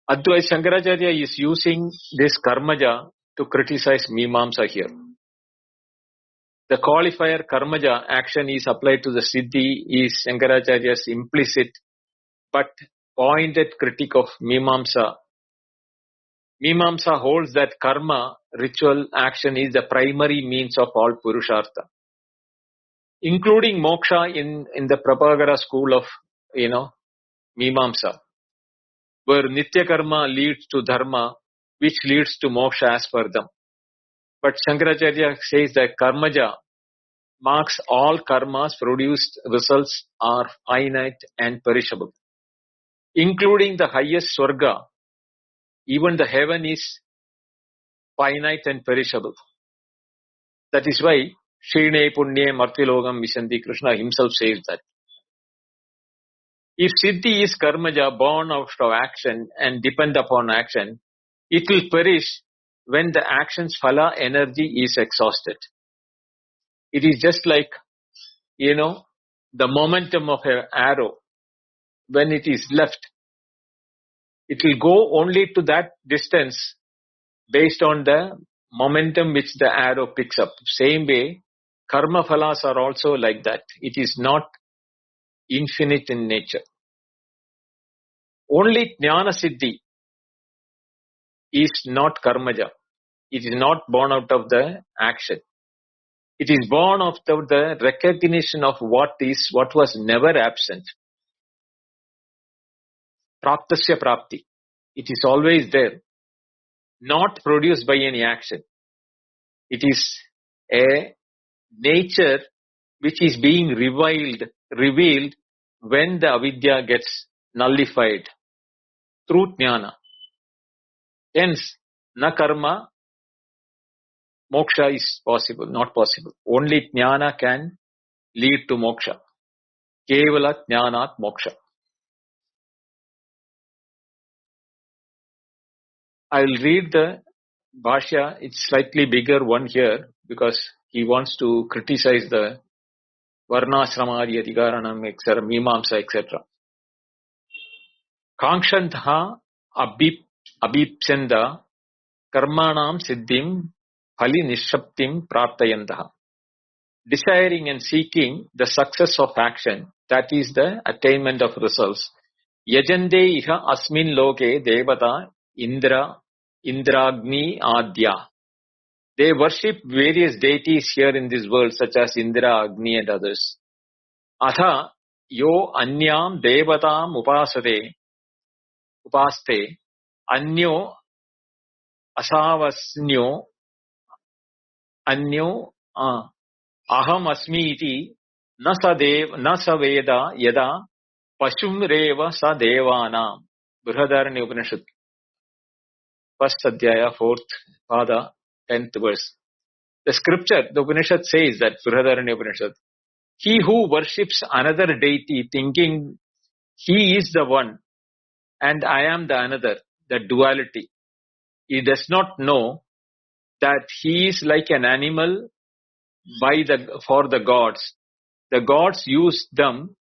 Advaita Shankaracharya is using this karmaja to criticize Mimamsa here. The qualifier karmaja, action, is applied to the siddhi, is Shankaracharya's implicit but pointed critique of Mimamsa. Mimamsa holds that karma, ritual action, is the primary means of all purushartha, including moksha in the Prabhakara school of, Mimamsa, where nitya karma leads to dharma, which leads to moksha as per them. But Shankaracharya says that karmaja marks all karmas produced results are finite and perishable, including the highest swarga. Even the heaven is finite and perishable. That is why Shrine Punye Martilogam Vishanti, Krishna himself says that. If siddhi is karmaja, born out of action and depend upon action, it will perish when the action's phala energy is exhausted. It is just like, the momentum of an arrow. When it is left, it will go only to that distance based on the momentum which the arrow picks up. Same way, karma phalas are also like that. It is not infinite in nature. Only jnana siddhi is not karmaja. It is not born out of the action. It is born out of the recognition of what was never absent. Praptasya prapti. It is always there, not produced by any action. It is a nature which is being revealed when the avidya gets nullified through jnana. Hence, na karma, moksha is possible, not possible. Only jnana can lead to moksha. Kevala jnanat moksha. I will read the Bhashya. It's slightly bigger one here because he wants to criticize the Varnashramadi Adhikaranam, etc., Mimamsa, etc. Kankshantha abhipsenda karmanam siddhim phali nishaptim praptayantaha. Desiring and seeking the success of action, that is the attainment of results. Yajande iha asmin loke devata indragni adya. They worship various deities here in this world, such as Indra, Agni, and others. Atha yo anyam devatam upaste anyo asavasnyo anyo aham asmi iti na sa veda yada pashum reva sa devanam. Brihadaranya Upanishad, 1st Adhyaya, 4th Pada, 10th verse. The scripture, the Upanishad says that, Brihadaranya Upanishad, he who worships another deity thinking he is the one and I am the another, the duality, he does not know that he is like an animal for the gods. The gods use them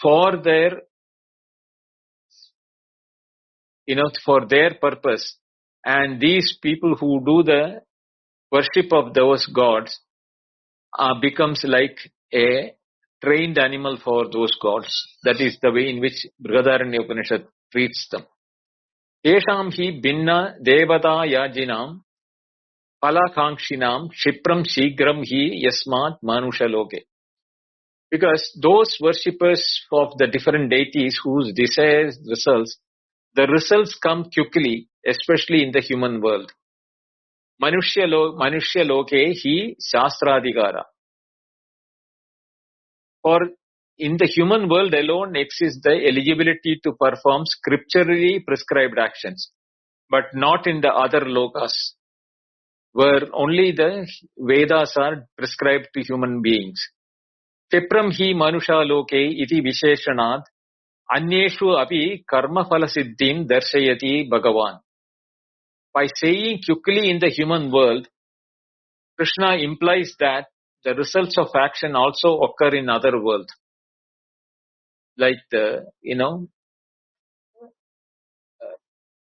for their, for their purpose. And these people who do the worship of those gods becomes like a trained animal for those gods. That is the way in which Brihadaranya Upanishad treats them. Tesham hi binna devata yajinam palakangshinam shipram shigram hi yasmat manusha loke. Because those worshippers of the different deities whose desires results, the results come quickly, especially in the human world. Manushya loke hi shastradhikara. For in the human world alone exists the eligibility to perform scripturally prescribed actions, but not in the other lokas, where only the Vedas are prescribed to human beings. Tipram hi manusha loke iti visheshanad anyeshu api karma phala siddhim darshayati Bhagavan. By saying quickly in the human world, Krishna implies that the results of action also occur in other worlds, like the,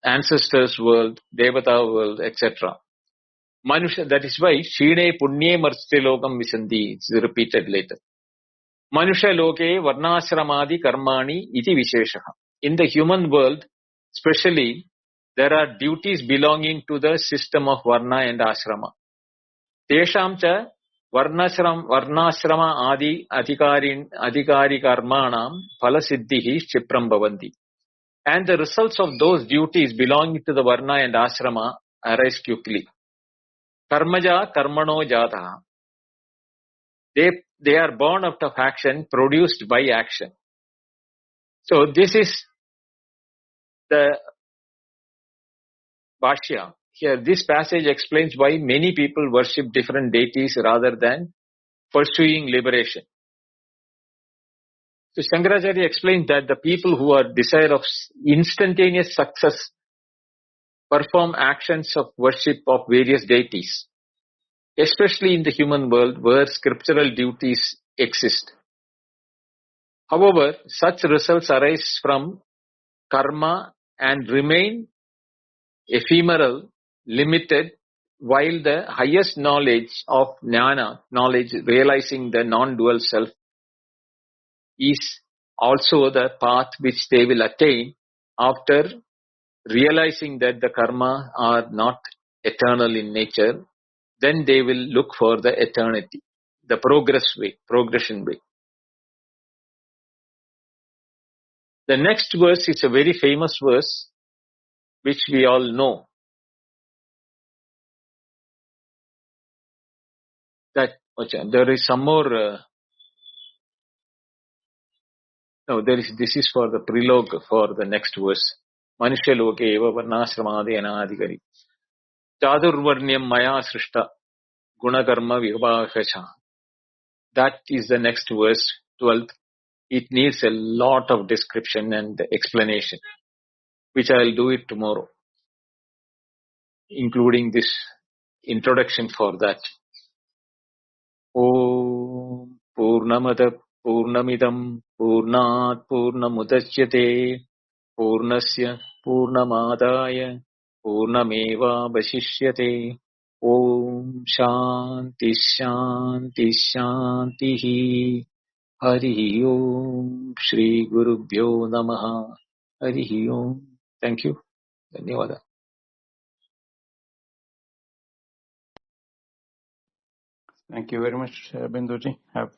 ancestors world, Devata world, etc. Manusha, that is why Shine Punye Marstrilokam Visandhi is repeated later. Manusha Loke Varnashramadi Karmani Iti Visheshaha. In the human world, especially, there are duties belonging to the system of Varna and Ashrama. Tesham cha Varnashrama Adi Adhikari Karmanam Phalasiddhihi Chipram Bhavanti. And the results of those duties belonging to the Varna and Ashrama arise quickly. Karmaja Karmano Jataha. They are born out of action, produced by action. So this is the Bhashya. Here, this passage explains why many people worship different deities rather than pursuing liberation. So Shankaracharya explains that the people who are desire of instantaneous success perform actions of worship of various deities, especially in the human world where scriptural duties exist. However, such results arise from karma and remain ephemeral, limited, while the highest knowledge of jnana, knowledge realizing the non-dual self, is also the path which they will attain after realizing that the karma are not eternal in nature. Then they will look for the eternity, the progression way. The next verse is a very famous verse which we all know. That there is some more. This is for the prelogue for the next verse. Manushya loke eva varnashramadi anadikari. Chadurvarnyam maya srishta gunakarma vibhagacha. That is the next verse, 12th. It needs a lot of description and explanation, which I will do it tomorrow, including this introduction for that. Om Purnamada Purnamidam Purnat Purnamudachyate Purnasya Purnamadaya Purnameva Vashishyate. Om Shanti Shanti Shanti. Hari Om Shri Gurubhyo Namaha. Hari Om. Thank you. Dhanyawada. Thank you very much, Binduji. Have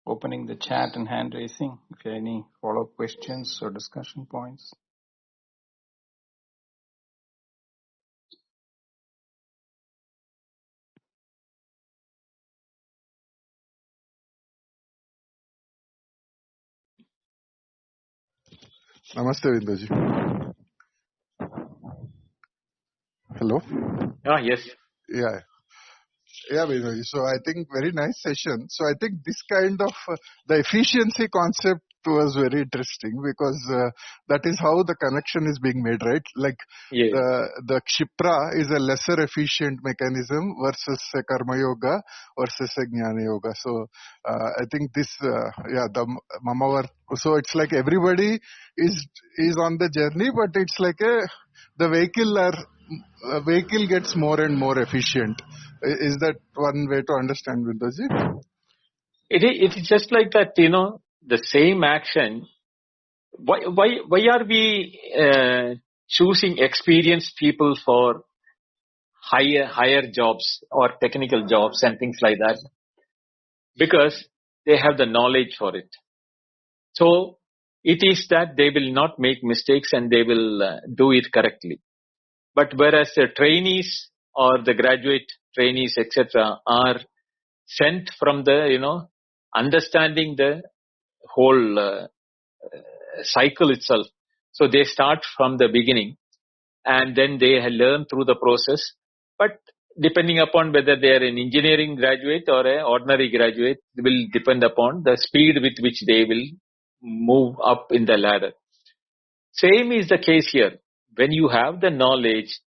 opening the chat and hand raising. If you have any follow-up questions or discussion points. Namaste, Binduji. Hello? Yes. Yeah. Yeah, Vinod. So I think very nice session. So I think this kind of the efficiency concept was very interesting because that is how the connection is being made, right? Like Yes. the Kshipra is a lesser efficient mechanism versus a Karma Yoga versus a Jnana Yoga. So I think this, the Mamavar. So it's like everybody is on the journey, but it's like the vehicle gets more and more efficient. Is that one way to understand, Vindoji? It is just like that, the same action. Why are we choosing experienced people for higher jobs or technical jobs and things like that? Because they have the knowledge for it. So it is that they will not make mistakes and they will do it correctly. But whereas the trainees or the graduate trainees, etc., are sent from the, understanding the whole cycle itself. So they start from the beginning and then they learn through the process. But depending upon whether they are an engineering graduate or an ordinary graduate, will depend upon the speed with which they will move up in the ladder. Same is the case here. When you have the knowledge,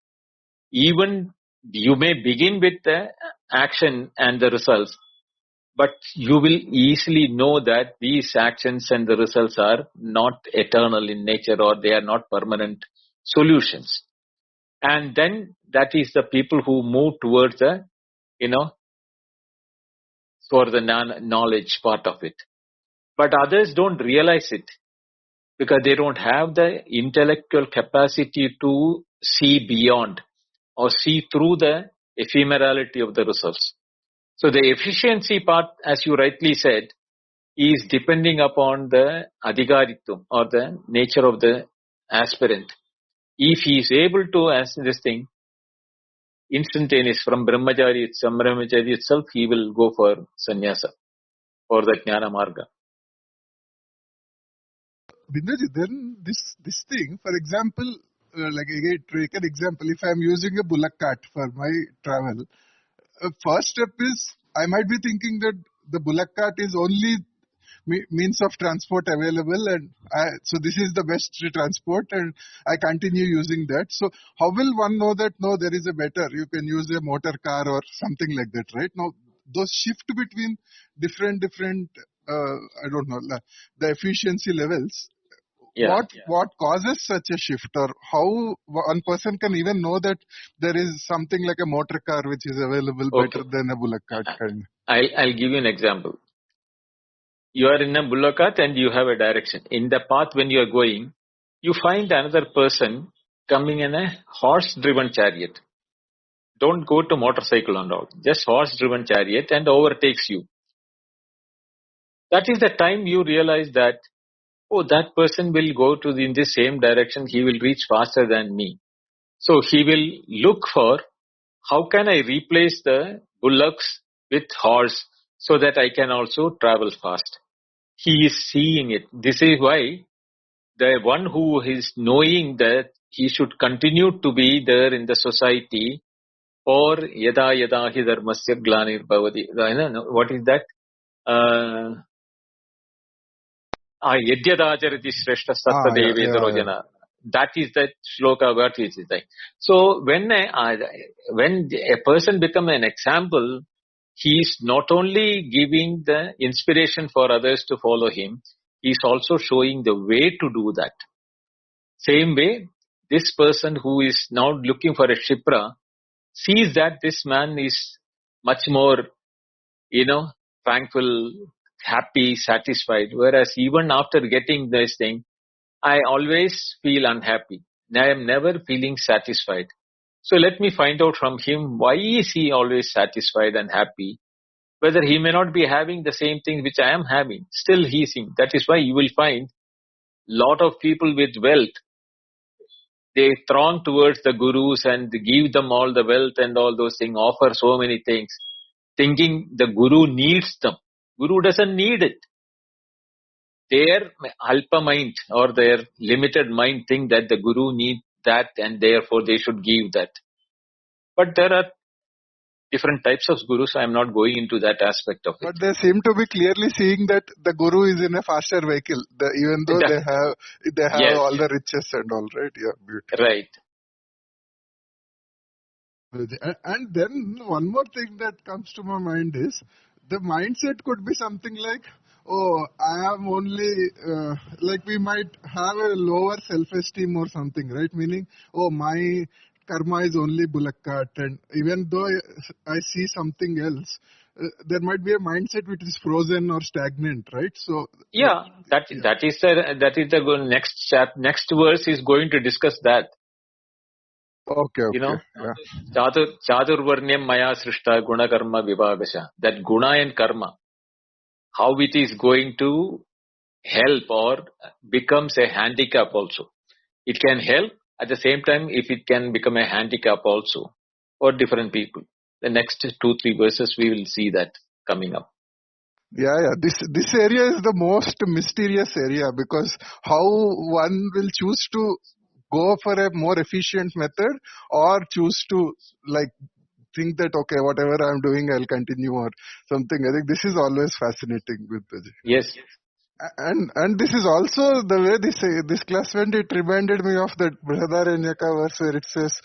even you may begin with the action and the results, but you will easily know that these actions and the results are not eternal in nature or they are not permanent solutions. And then that is the people who move towards the, for the knowledge part of it. But others don't realize it because they don't have the intellectual capacity to see beyond or see through the ephemerality of the results. So the efficiency part, as you rightly said, is depending upon the adhikaritum or the nature of the aspirant. If he is able to answer this thing instantaneous from brahmachari itself, he will go for sannyasa, for the jnana marga. Binduji, then this thing, for example, like again, take an example. If I'm using a bullock cart for my travel, first step is I might be thinking that the bullock cart is only means of transport available, and so this is the best transport, and I continue using that. So how will one know that no, there is a better? You can use a motor car or something like that, right? Now those shift between different I don't know, the efficiency levels. Yeah. What causes such a shift, or how one person can even know that there is something like a motor car which is available better than a bullock cart? I'll give you an example. You are in a bullock cart and you have a direction. In the path when you are going, you find another person coming in a horse-driven chariot. Don't go to motorcycle and all. Just horse-driven chariot and overtakes you. That is the time you realize that, oh, that person will go in the same direction. He will reach faster than me. So he will look for how can I replace the bullocks with horse so that I can also travel fast. He is seeing it. This is why the one who is knowing that he should continue to be there in the society or yada yada hi dharmasya glanir bhavati. What is that? Yadyadacharati shrestha satta devetaro jana. That is the shloka what is like. So when a person becomes an example, he is not only giving the inspiration for others to follow him, he is also showing the way to do that. Same way, this person who is now looking for a Shipra sees that this man is much more, tranquil, happy, satisfied. Whereas even after getting this thing, I always feel unhappy. I am never feeling satisfied. So let me find out from him, why is he always satisfied and happy? Whether he may not be having the same thing which I am having. Still he is in. That is why you will find lot of people with wealth, they throng towards the gurus and give them all the wealth and all those things, offer so many things, thinking the guru needs them. Guru doesn't need it. Their alpa mind or their limited mind think that the guru needs that and therefore they should give that. But there are different types of gurus. I am not going into that aspect of it. But they seem to be clearly seeing that the guru is in a faster vehicle, even though they have Yes. all the riches and all, right? Yeah, beautiful. Right. And then one more thing that comes to my mind is the mindset could be something like, oh, I am only, like we might have a lower self-esteem or something, right? Meaning, oh, my karma is only bullock cart, and even though I see something else, there might be a mindset which is frozen or stagnant, right? So yeah, that is the next verse is going to discuss that. Okay. Yeah. Yeah. Chaturvarnyam maya srishta guna karma vibhagasha. That guna and karma, how it is going to help or becomes a handicap also. It can help at the same time if it can become a handicap also for different people. The next 2-3 verses we will see that coming up. Yeah. This area is the most mysterious area, because how one will choose to go for a more efficient method or choose to think that, okay, whatever I'm doing, I'll continue or something. I think this is always fascinating with Vijay. Yes. And this is also the way this class went. It reminded me of that Brihadaranyaka verse where it says,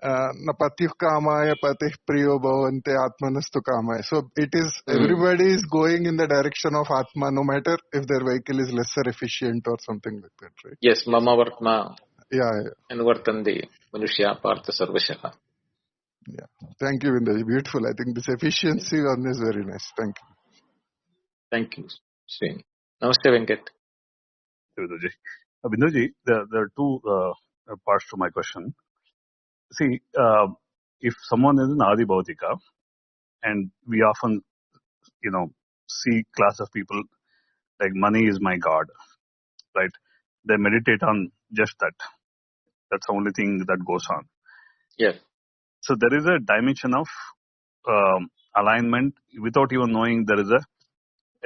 na patih kamaya patih priyo bhavante atmanastu kamaya. So it is, everybody is going in the direction of Atma, no matter if their vehicle is lesser efficient or something like that, right? Yes, mama vartma. Yeah. And vartande manushya partha sarvashaha. Yeah. Thank you, Vindaji. Beautiful. I think this efficiency one is very nice. Thank you. Thank you, Srini. Namaste, Venkat. Vindaji, there are two parts to my question. See, if someone is in Adi Bhautika, and we often, see class of people like money is my God, right? They meditate on just that. That's the only thing that goes on. Yes. So there is a dimension of alignment without even knowing there is a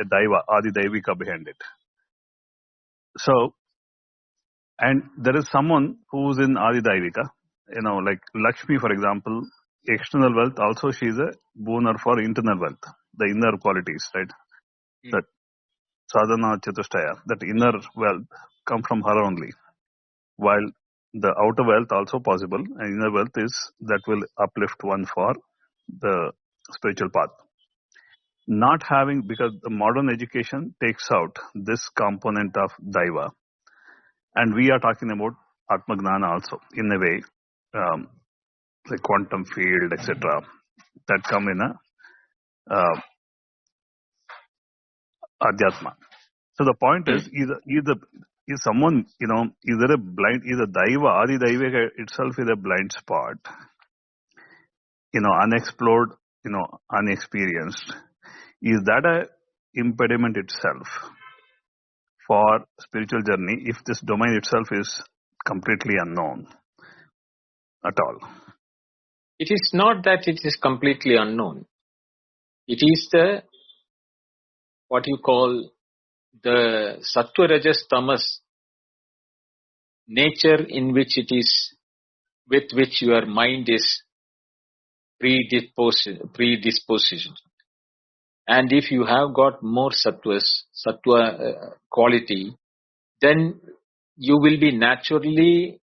Daiva, Adi Daivika behind it. So, and there is someone who's in Adi Daivika, like Lakshmi, for example, external wealth, also she is a booner for internal wealth, the inner qualities, right? That sadhana chatushtaya, that inner wealth come from her only. While the outer wealth also possible, and inner wealth is that will uplift one for the spiritual path. Not having, because the modern education takes out this component of Daiva, and we are talking about Atma Gnana also, in a way, the quantum field, etc., that come in a Adhyatma. So the point is, either is someone, either a blind, either Daiva, Adi Daivika itself is a blind spot, unexplored, unexperienced. Is that a impediment itself for spiritual journey if this domain itself is completely unknown at all? It is not that it is completely unknown. It is what you call the sattva, rajas, tamas nature in which it is, with which your mind is predisposition. And if you have got more sattva quality, then you will be naturally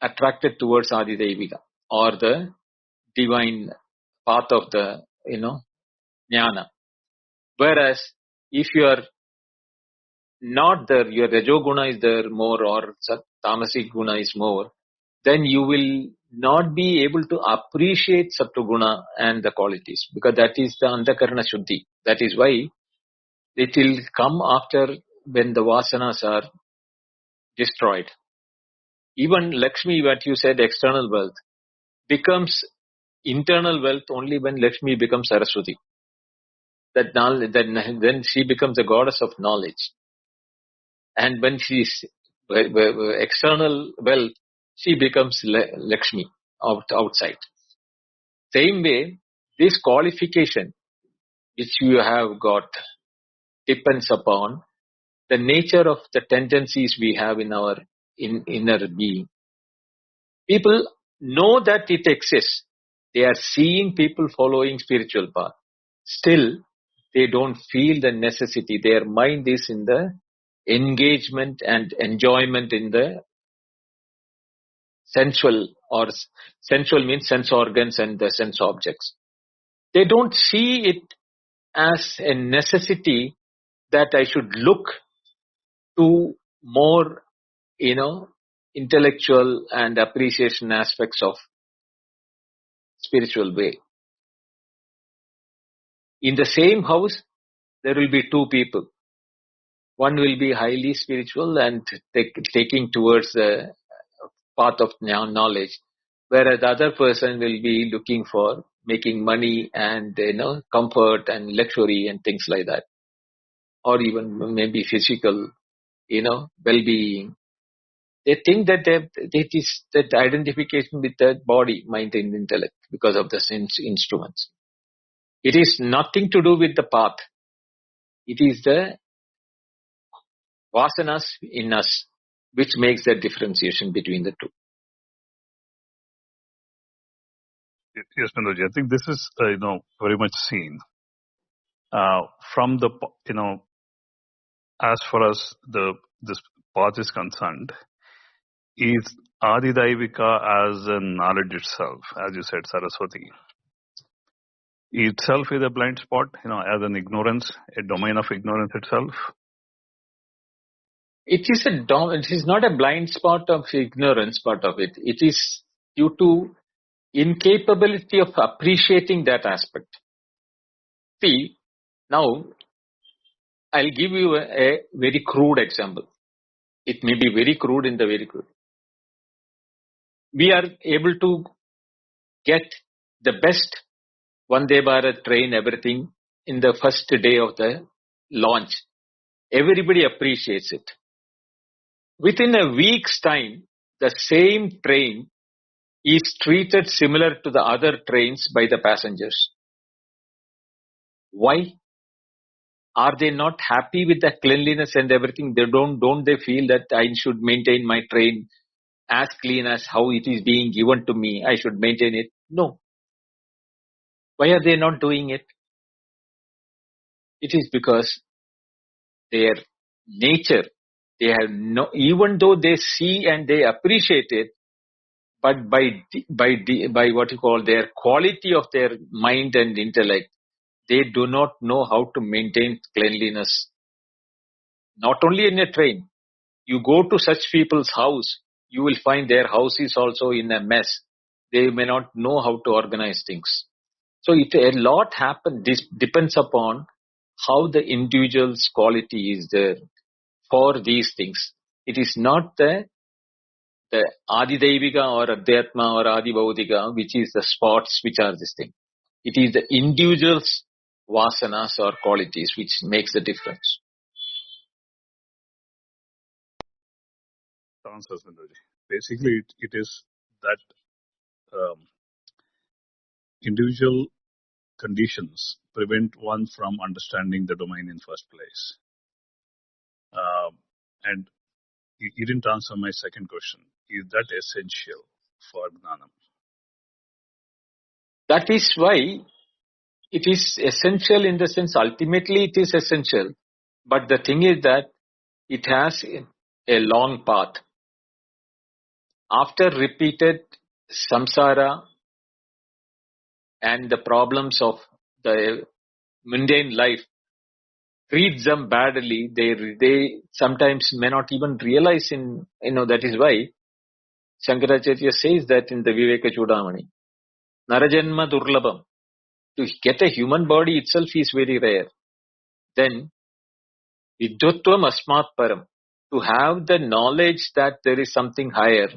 attracted towards Adi Daivika or the divine path of the, jnana. Whereas if you are not there, your Rajoguna is there more or Tamasic Guna is more, then you will not be able to appreciate Sattva and the qualities, because that is the Antakarana Shuddhi. That is why it will come after when the Vasanas are destroyed. Even Lakshmi, what you said, external wealth, becomes internal wealth only when Lakshmi becomes Saraswati. Then she becomes the goddess of knowledge. And when she is external wealth, she becomes Lakshmi outside. Same way, this qualification which you have got depends upon the nature of the tendencies we have in our inner being. People know that it exists, They are seeing people following spiritual path. Still, they don't feel the necessity. Their mind is in the engagement and enjoyment in the sensual, or sensual means sense organs and the sense objects. They don't see it as a necessity that I should look to more, intellectual and appreciation aspects of spiritual way. In the same house, there will be two people. One will be highly spiritual and taking towards the path of knowledge, whereas the other person will be looking for making money and comfort and luxury and things like that, or even maybe physical, well-being. They think that it is that identification with the body, mind, and intellect because of the sense instruments. It is nothing to do with the path. It is the vasanas in us which makes the differentiation between the two. Yes, Manoj, I think this is, very much seen from the, as far as this path is concerned, is Adidaivika as a knowledge itself, as you said, Saraswati. Itself is a blind spot, as an ignorance, a domain of ignorance itself. It is not a blind spot of ignorance part of it. It is due to incapability of appreciating that aspect. See, now I'll give you a very crude example. It may be very crude in the very crude. We are able to get the best Vande Bharat train, everything in the first day of the launch. Everybody appreciates it. Within a week's time, the same train is treated similar to the other trains by the passengers. Why? Are they not happy with the cleanliness and everything? Don't they feel that I should maintain my train as clean as how it is being given to me? I should maintain it. No. Why are they not doing it? It is because their nature, they have no, even though they see and they appreciate it, but by what you call their quality of their mind and intellect, they do not know how to maintain cleanliness. Not only in a train. You go to such people's house, you will find their house is also in a mess. They may not know how to organize things. So a lot happens. This depends upon how the individual's quality is there for these things. It is not the Adidaivika or Adhyatma or Adibhaudika, which is the spots which are this thing. It is the individual's vasanas or qualities which makes the difference. Answers, Manoj. Basically, it is that individual conditions prevent one from understanding the domain in first place. And you didn't answer my second question. Is that essential for Gnanam? That is why it is essential in the sense, ultimately it is essential. But the thing is that it has a long path. After repeated samsara and the problems of the mundane life treats them badly, they sometimes may not even realize that is why Shankaracharya says that in the Viveka Chudamani, Narajanma Durlabham, to get a human body itself is very rare. Then, Vidyutvam Asmat Param, to have the knowledge that there is something higher,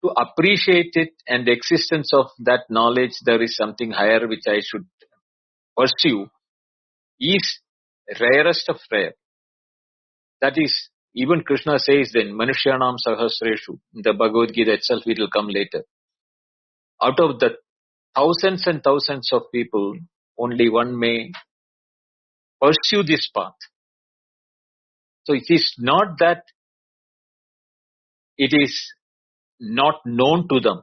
to appreciate it and the existence of that knowledge, there is something higher which I should pursue, is rarest of rare. That is, even Krishna says then, Manushyanam Sahasreshu, in the Bhagavad Gita itself, it will come later. Out of the thousands and thousands of people, only one may pursue this path. So it is not that it is not known to them.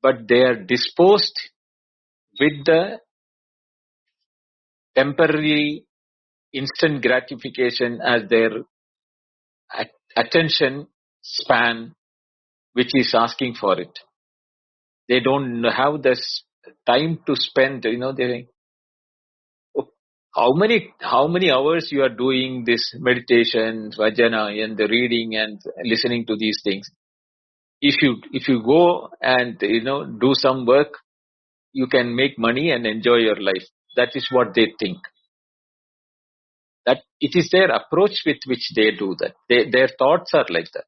but they are disposed with the temporary instant gratification as their attention span, which is asking for it. They don't have this time to spend, they, how many hours you are doing this meditation, vajana, and the reading and listening to these things. If you go and do some work, you can make money and enjoy your life. That is what they think. That it is their approach with which they do that. Their thoughts are like that.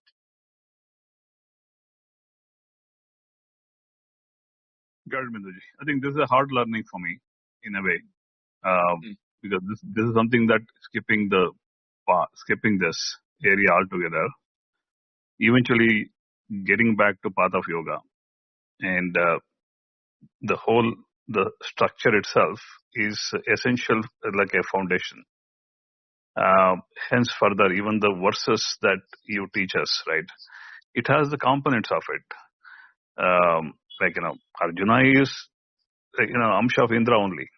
Got it, Binduji. I think this is a hard learning for me in a way, because this is something that skipping this area altogether, eventually getting back to path of yoga, and the structure itself is essential, like a foundation. Hence, further, even the verses that you teach us, right? It has the components of it. Arjuna is, Amsha of Indra only.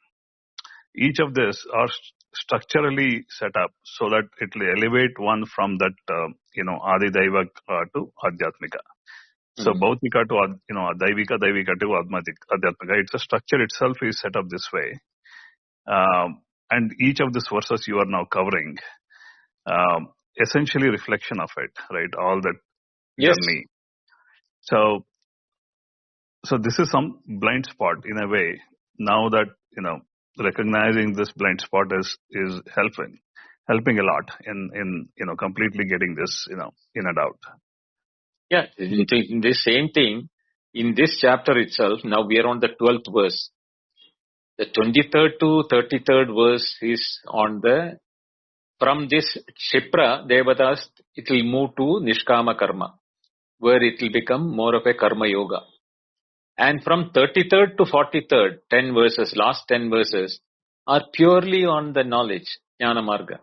Each of this are structurally set up so that it will elevate one from that, Adi Daiva to Adhyatmika. So Bhautika to, Daivika to Adhyatmika. It's a structure itself is set up this way. And each of these verses you are now covering, essentially reflection of it, right? All that journey. So this is some blind spot in a way. Now that, recognizing this blind spot is helping a lot in completely getting this, in and out. Yeah, in this same thing, in this chapter itself, now we are on the 12th verse. The 23rd to 33rd verse is on from this Kshipra Devatas, it will move to Nishkama Karma, where it will become more of a Karma Yoga. And from 33rd to 43rd, 10 verses, last 10 verses, are purely on the knowledge, Jnana Marga.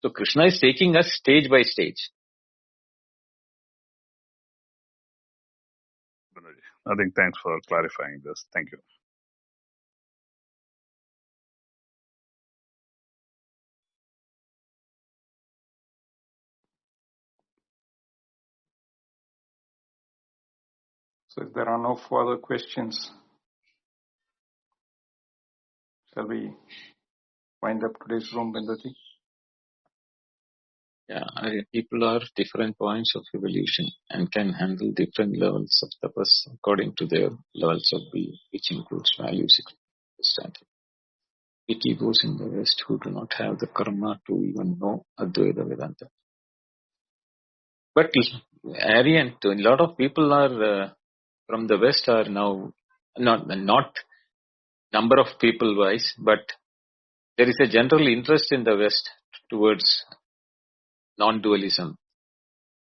So Krishna is taking us stage by stage. I think thanks for clarifying this. Thank you. So if there are no further questions, shall we wind up today's room, Binduji? Yeah, people are different points of evolution and can handle different levels of tapas according to their levels of being, which includes values, understanding. It goes in the West who do not have the karma to even know Advaita Vedanta. But Aryan, a lot of people are from the West are now not number of people wise, but there is a general interest in the West towards non-dualism.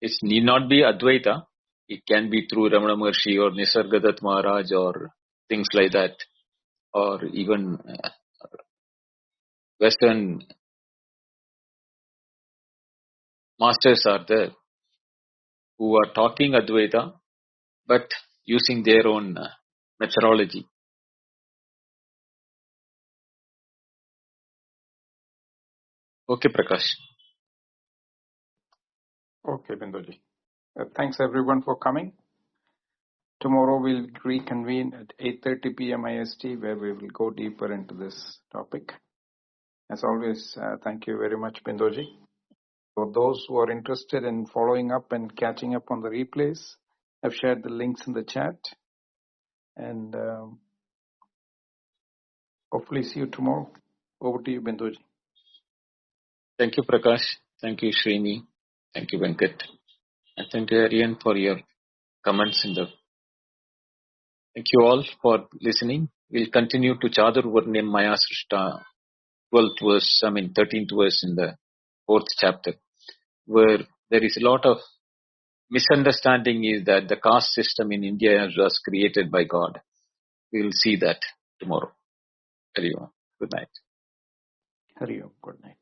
It need not be Advaita. It can be through Ramana Maharshi or Nisargadatta Maharaj or things like that, or even Western masters are there who are talking Advaita, but using their own methodology. Okay, Prakash. Okay, Binduji. Thanks everyone for coming. Tomorrow we'll reconvene at 8:30 p.m. IST, where we will go deeper into this topic. As always, thank you very much, Binduji. For those who are interested in following up and catching up on the replays, I've shared the links in the chat. And hopefully see you tomorrow. Over to you, Binduji. Thank you, Prakash. Thank you, Srini. Thank you, Venkat. And thank you, Aryan, for your comments in the. Thank you all for listening. We'll continue to Chadur Varnim Maya Srishta, 13th verse in the 4th chapter, where there is a lot of misunderstanding is that the caste system in India was created by God. We will see that tomorrow. Hari Om. Good night. Hari Om. Good night.